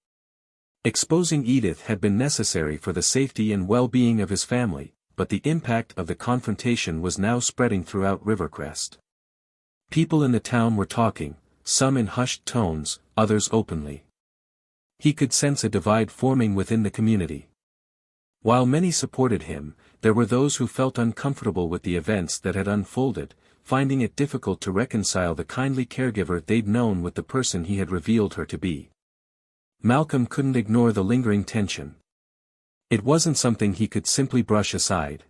Exposing Edith had been necessary for the safety and well-being of his family, but the impact of the confrontation was now spreading throughout Rivercrest. People in the town were talking, some in hushed tones, others openly. He could sense a divide forming within the community. While many supported him, there were those who felt uncomfortable with the events that had unfolded, finding it difficult to reconcile the kindly caregiver they'd known with the person he had revealed her to be. Malcolm couldn't ignore the lingering tension. It wasn't something he could simply brush aside.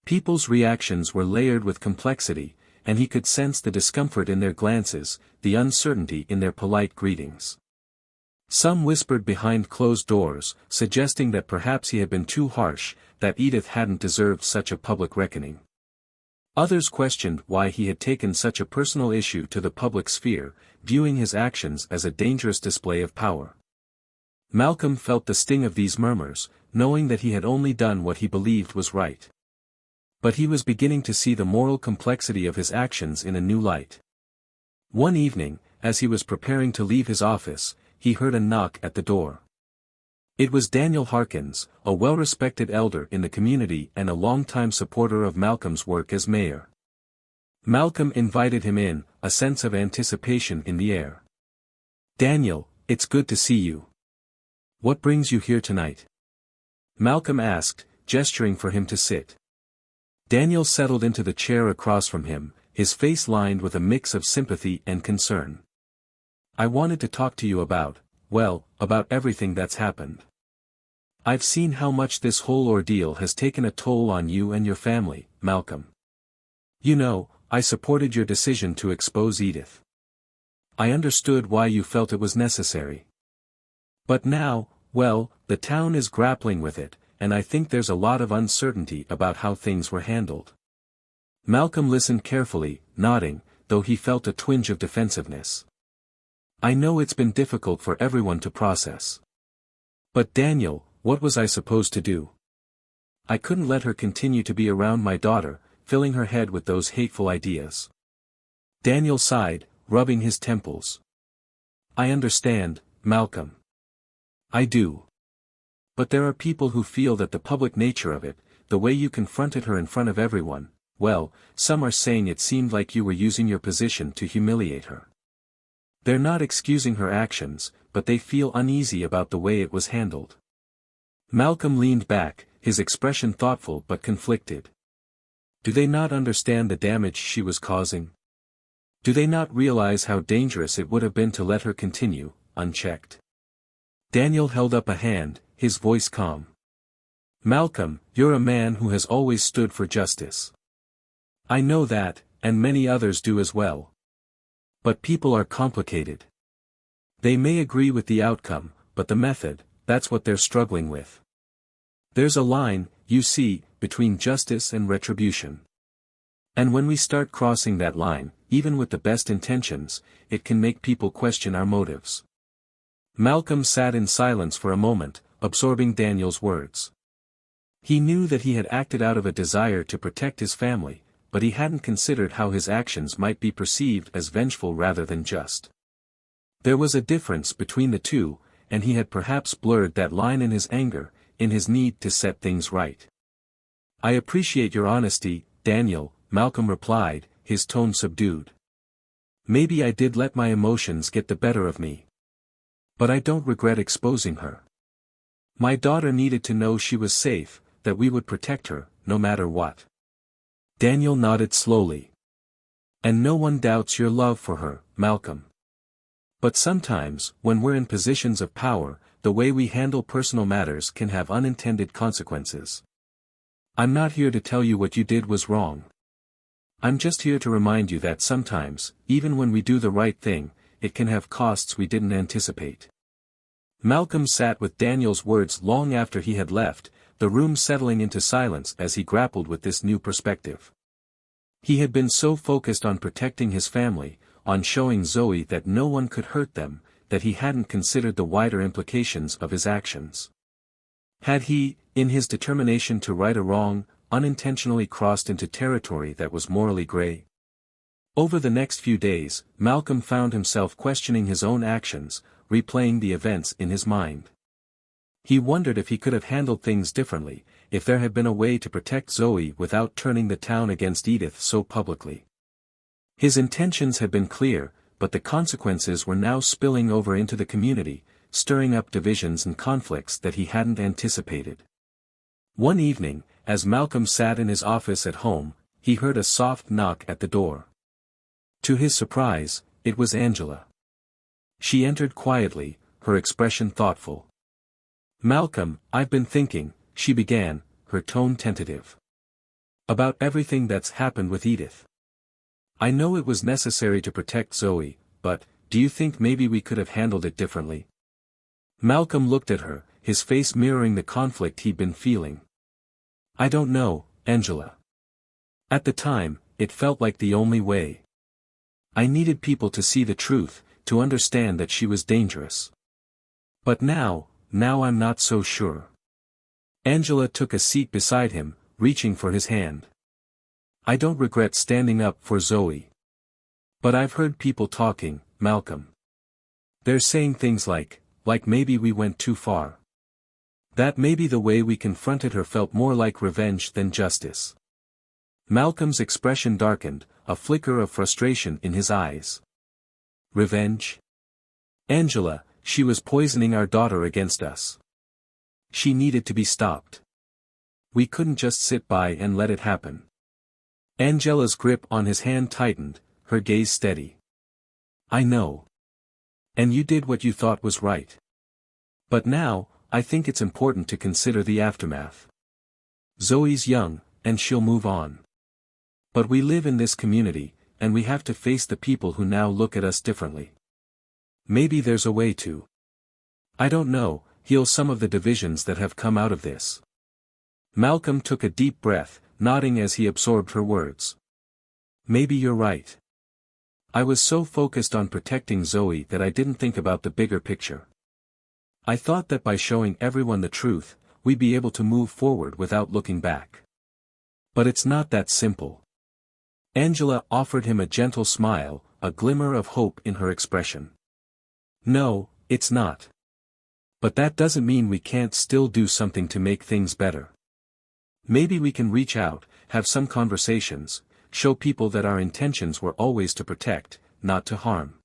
People's reactions were layered with complexity, and he could sense the discomfort in their glances, the uncertainty in their polite greetings. Some whispered behind closed doors, suggesting that perhaps he had been too harsh, that Edith hadn't deserved such a public reckoning. Others questioned why he had taken such a personal issue to the public sphere, viewing his actions as a dangerous display of power. Malcolm felt the sting of these murmurs, knowing that he had only done what he believed was right. But he was beginning to see the moral complexity of his actions in a new light. One evening, as he was preparing to leave his office, he heard a knock at the door. It was Daniel Harkins, a well-respected elder in the community and a longtime supporter of Malcolm's work as mayor. Malcolm invited him in, a sense of anticipation in the air. "Daniel, it's good to see you. What brings you here tonight?" Malcolm asked, gesturing for him to sit. Daniel settled into the chair across from him, his face lined with a mix of sympathy and concern. "I wanted to talk to you about everything that's happened. I've seen how much this whole ordeal has taken a toll on you and your family, Malcolm. You know, I supported your decision to expose Edith. I understood why you felt it was necessary. But now, the town is grappling with it, and I think there's a lot of uncertainty about how things were handled." Malcolm listened carefully, nodding, though he felt a twinge of defensiveness. "I know it's been difficult for everyone to process. But Daniel, what was I supposed to do? I couldn't let her continue to be around my daughter, filling her head with those hateful ideas." Daniel sighed, rubbing his temples. "I understand, Malcolm. I do. But there are people who feel that the public nature of it, the way you confronted her in front of everyone, some are saying it seemed like you were using your position to humiliate her. They're not excusing her actions, but they feel uneasy about the way it was handled." Malcolm leaned back, his expression thoughtful but conflicted. Do they not understand the damage she was causing? Do they not realize how dangerous it would have been to let her continue, unchecked? Daniel held up a hand, his voice calm. "Malcolm, you're a man who has always stood for justice. I know that, and many others do as well. But people are complicated. They may agree with the outcome, but the method, that's what they're struggling with. There's a line, you see, between justice and retribution. And when we start crossing that line, even with the best intentions, it can make people question our motives." Malcolm sat in silence for a moment, absorbing Daniel's words. He knew that he had acted out of a desire to protect his family, but he hadn't considered how his actions might be perceived as vengeful rather than just. There was a difference between the two, and he had perhaps blurred that line in his anger, in his need to set things right. "I appreciate your honesty, Daniel," Malcolm replied, his tone subdued. "Maybe I did let my emotions get the better of me. But I don't regret exposing her. My daughter needed to know she was safe, that we would protect her, no matter what." Daniel nodded slowly. "And no one doubts your love for her, Malcolm. But sometimes, when we're in positions of power, the way we handle personal matters can have unintended consequences. I'm not here to tell you what you did was wrong. I'm just here to remind you that sometimes, even when we do the right thing, it can have costs we didn't anticipate." Malcolm sat with Daniel's words long after he had left, the room settling into silence as he grappled with this new perspective. He had been so focused on protecting his family, on showing Zoe that no one could hurt them, that he hadn't considered the wider implications of his actions. Had he, in his determination to right a wrong, unintentionally crossed into territory that was morally gray? Over the next few days, Malcolm found himself questioning his own actions, replaying the events in his mind. He wondered if he could have handled things differently, if there had been a way to protect Zoe without turning the town against Edith so publicly. His intentions had been clear, but the consequences were now spilling over into the community, stirring up divisions and conflicts that he hadn't anticipated. One evening, as Malcolm sat in his office at home, he heard a soft knock at the door. To his surprise, it was Angela. She entered quietly, her expression thoughtful. "Malcolm, I've been thinking," she began, her tone tentative. "About everything that's happened with Edith. I know it was necessary to protect Zoe, but, do you think maybe we could have handled it differently?" Malcolm looked at her, his face mirroring the conflict he'd been feeling. "I don't know, Angela. At the time, it felt like the only way. I needed people to see the truth, to understand that she was dangerous. But now I'm not so sure." Angela took a seat beside him, reaching for his hand. "I don't regret standing up for Zoe. But I've heard people talking, Malcolm. They're saying things like maybe we went too far. That maybe the way we confronted her felt more like revenge than justice." Malcolm's expression darkened, a flicker of frustration in his eyes. "Revenge? Angela, she was poisoning our daughter against us. She needed to be stopped. We couldn't just sit by and let it happen." Angela's grip on his hand tightened, her gaze steady. "I know. And you did what you thought was right. But now, I think it's important to consider the aftermath. Zoe's young, and she'll move on. But we live in this community, and we have to face the people who now look at us differently. Maybe there's a way to, I don't know, heal some of the divisions that have come out of this." Malcolm took a deep breath, nodding as he absorbed her words. "Maybe you're right. I was so focused on protecting Zoe that I didn't think about the bigger picture. I thought that by showing everyone the truth, we'd be able to move forward without looking back. But it's not that simple." Angela offered him a gentle smile, a glimmer of hope in her expression. "No, it's not. But that doesn't mean we can't still do something to make things better. Maybe we can reach out, have some conversations, show people that our intentions were always to protect, not to harm."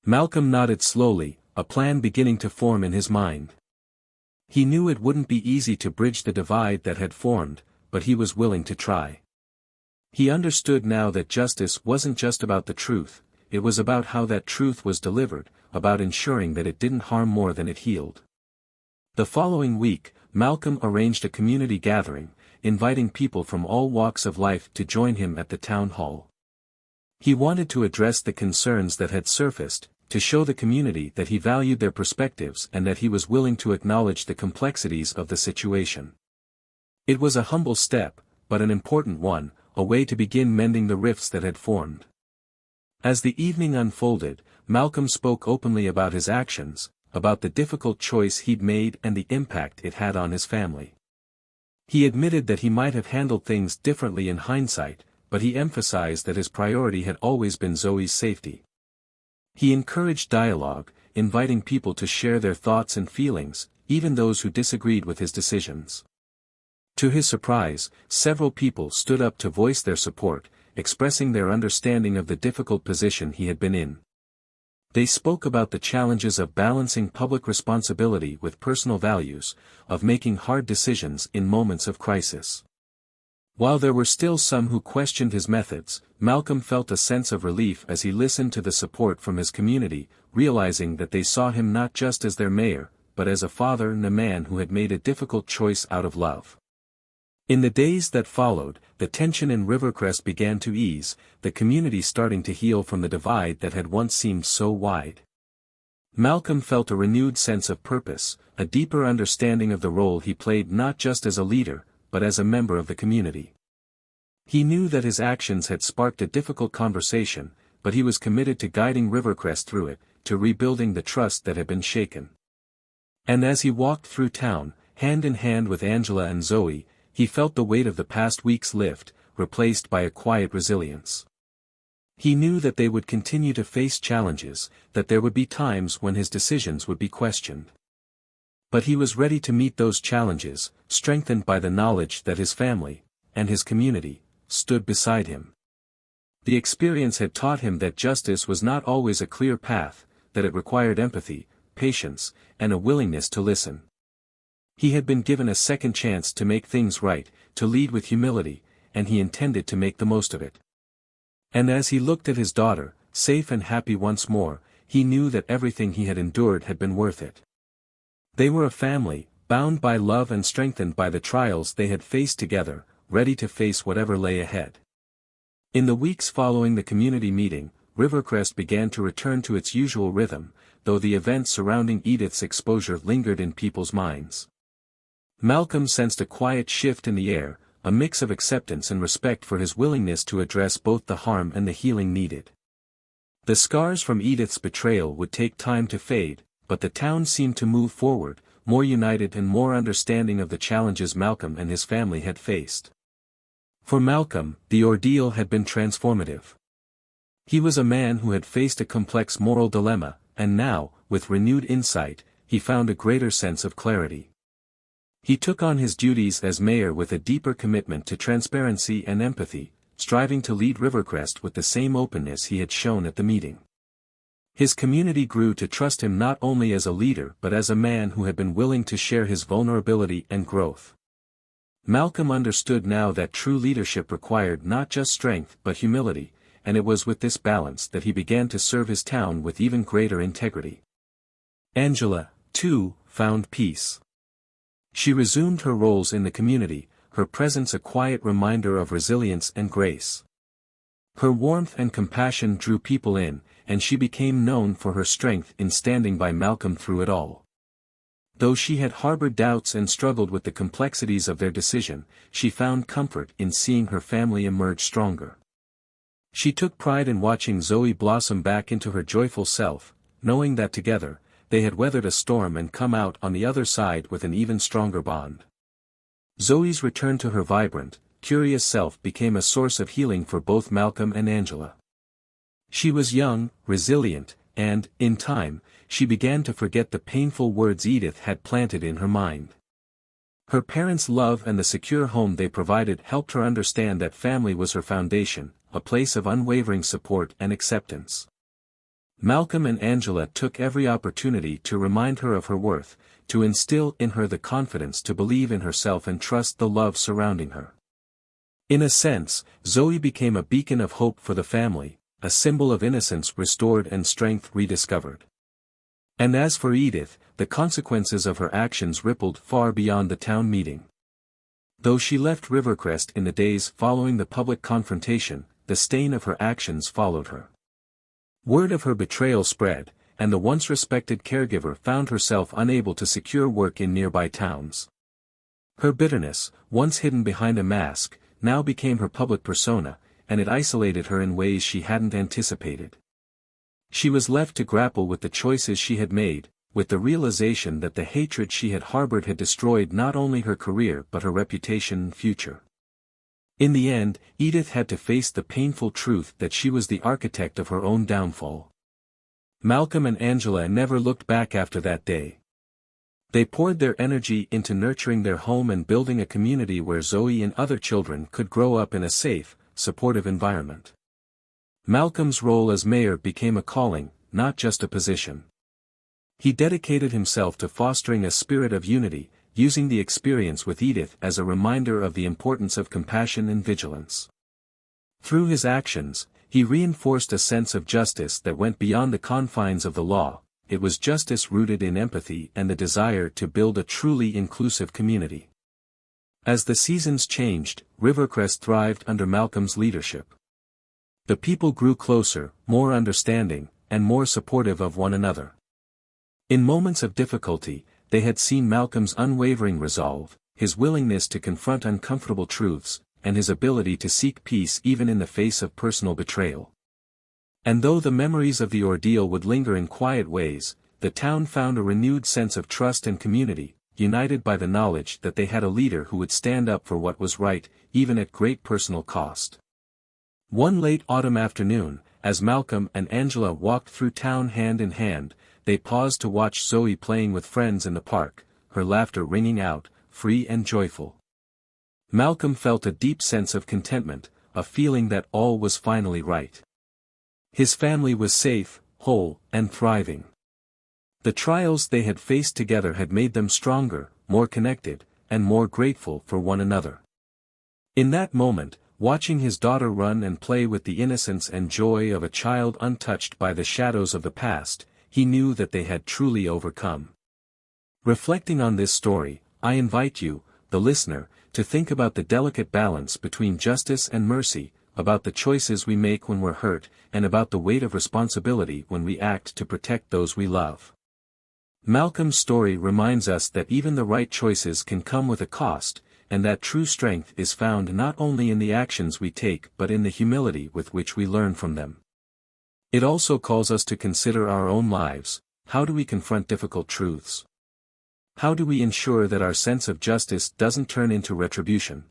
Malcolm nodded slowly, a plan beginning to form in his mind. He knew it wouldn't be easy to bridge the divide that had formed, but he was willing to try. He understood now that justice wasn't just about the truth, it was about how that truth was delivered, about ensuring that it didn't harm more than it healed. The following week, Malcolm arranged a community gathering, inviting people from all walks of life to join him at the town hall. He wanted to address the concerns that had surfaced, to show the community that he valued their perspectives and that he was willing to acknowledge the complexities of the situation. It was a humble step, but an important one, a way to begin mending the rifts that had formed. As the evening unfolded, Malcolm spoke openly about his actions, about the difficult choice he'd made and the impact it had on his family. He admitted that he might have handled things differently in hindsight, but he emphasized that his priority had always been Zoe's safety. He encouraged dialogue, inviting people to share their thoughts and feelings, even those who disagreed with his decisions. To his surprise, several people stood up to voice their support, expressing their understanding of the difficult position he had been in. They spoke about the challenges of balancing public responsibility with personal values, of making hard decisions in moments of crisis. While there were still some who questioned his methods, Malcolm felt a sense of relief as he listened to the support from his community, realizing that they saw him not just as their mayor, but as a father and a man who had made a difficult choice out of love. In the days that followed, the tension in Rivercrest began to ease, the community starting to heal from the divide that had once seemed so wide. Malcolm felt a renewed sense of purpose, a deeper understanding of the role he played not just as a leader, but as a member of the community. He knew that his actions had sparked a difficult conversation, but he was committed to guiding Rivercrest through it, to rebuilding the trust that had been shaken. And as he walked through town, hand in hand with Angela and Zoe, he felt the weight of the past weeks lift, replaced by a quiet resilience. He knew that they would continue to face challenges, that there would be times when his decisions would be questioned. But he was ready to meet those challenges, strengthened by the knowledge that his family, and his community, stood beside him. The experience had taught him that justice was not always a clear path, that it required empathy, patience, and a willingness to listen. He had been given a second chance to make things right, to lead with humility, and he intended to make the most of it. And as he looked at his daughter, safe and happy once more, he knew that everything he had endured had been worth it. They were a family, bound by love and strengthened by the trials they had faced together, ready to face whatever lay ahead. In the weeks following the community meeting, Rivercrest began to return to its usual rhythm, though the events surrounding Edith's exposure lingered in people's minds. Malcolm sensed a quiet shift in the air, a mix of acceptance and respect for his willingness to address both the harm and the healing needed. The scars from Edith's betrayal would take time to fade, but the town seemed to move forward, more united and more understanding of the challenges Malcolm and his family had faced. For Malcolm, the ordeal had been transformative. He was a man who had faced a complex moral dilemma, and now, with renewed insight, he found a greater sense of clarity. He took on his duties as mayor with a deeper commitment to transparency and empathy, striving to lead Rivercrest with the same openness he had shown at the meeting. His community grew to trust him not only as a leader but as a man who had been willing to share his vulnerability and growth. Malcolm understood now that true leadership required not just strength but humility, and it was with this balance that he began to serve his town with even greater integrity. Angela, too, found peace. She resumed her roles in the community, her presence a quiet reminder of resilience and grace. Her warmth and compassion drew people in, and she became known for her strength in standing by Malcolm through it all. Though she had harbored doubts and struggled with the complexities of their decision, she found comfort in seeing her family emerge stronger. She took pride in watching Zoe blossom back into her joyful self, knowing that together, they had weathered a storm and come out on the other side with an even stronger bond. Zoe's return to her vibrant, curious self became a source of healing for both Malcolm and Angela. She was young, resilient, and, in time, she began to forget the painful words Edith had planted in her mind. Her parents' love and the secure home they provided helped her understand that family was her foundation, a place of unwavering support and acceptance. Malcolm and Angela took every opportunity to remind her of her worth, to instill in her the confidence to believe in herself and trust the love surrounding her. In a sense, Zoe became a beacon of hope for the family, a symbol of innocence restored and strength rediscovered. And as for Edith, the consequences of her actions rippled far beyond the town meeting. Though she left Rivercrest in the days following the public confrontation, the stain of her actions followed her. Word of her betrayal spread, and the once respected caregiver found herself unable to secure work in nearby towns. Her bitterness, once hidden behind a mask, now became her public persona, and it isolated her in ways she hadn't anticipated. She was left to grapple with the choices she had made, with the realization that the hatred she had harbored had destroyed not only her career but her reputation and future. In the end, Edith had to face the painful truth that she was the architect of her own downfall. Malcolm and Angela never looked back after that day. They poured their energy into nurturing their home and building a community where Zoe and other children could grow up in a safe, supportive environment. Malcolm's role as mayor became a calling, not just a position. He dedicated himself to fostering a spirit of unity, using the experience with Edith as a reminder of the importance of compassion and vigilance. Through his actions, he reinforced a sense of justice that went beyond the confines of the law. It was justice rooted in empathy and the desire to build a truly inclusive community. As the seasons changed, Rivercrest thrived under Malcolm's leadership. The people grew closer, more understanding, and more supportive of one another. In moments of difficulty, they had seen Malcolm's unwavering resolve, his willingness to confront uncomfortable truths, and his ability to seek peace even in the face of personal betrayal. And though the memories of the ordeal would linger in quiet ways, the town found a renewed sense of trust and community, united by the knowledge that they had a leader who would stand up for what was right, even at great personal cost. One late autumn afternoon, as Malcolm and Angela walked through town hand in hand, they paused to watch Zoe playing with friends in the park, her laughter ringing out, free and joyful. Malcolm felt a deep sense of contentment, a feeling that all was finally right. His family was safe, whole, and thriving. The trials they had faced together had made them stronger, more connected, and more grateful for one another. In that moment, watching his daughter run and play with the innocence and joy of a child untouched by the shadows of the past, he knew that they had truly overcome. Reflecting on this story, I invite you, the listener, to think about the delicate balance between justice and mercy, about the choices we make when we're hurt, and about the weight of responsibility when we act to protect those we love. Malcolm's story reminds us that even the right choices can come with a cost, and that true strength is found not only in the actions we take but in the humility with which we learn from them. It also calls us to consider our own lives. How do we confront difficult truths? How do we ensure that our sense of justice doesn't turn into retribution?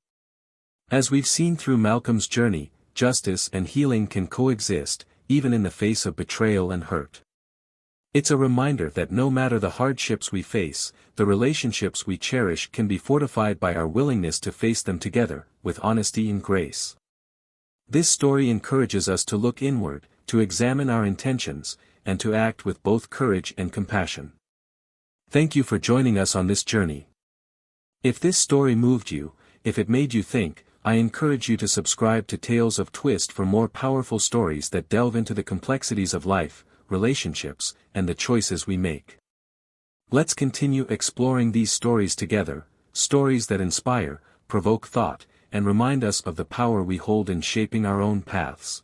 As we've seen through Malcolm's journey, justice and healing can coexist, even in the face of betrayal and hurt. It's a reminder that no matter the hardships we face, the relationships we cherish can be fortified by our willingness to face them together, with honesty and grace. This story encourages us to look inward, to examine our intentions, and to act with both courage and compassion. Thank you for joining us on this journey. If this story moved you, if it made you think, I encourage you to subscribe to Tales of Twist for more powerful stories that delve into the complexities of life, relationships, and the choices we make. Let's continue exploring these stories together, stories that inspire, provoke thought, and remind us of the power we hold in shaping our own paths.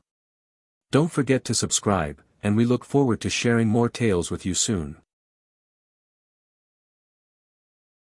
Don't forget to subscribe, and we look forward to sharing more tales with you soon.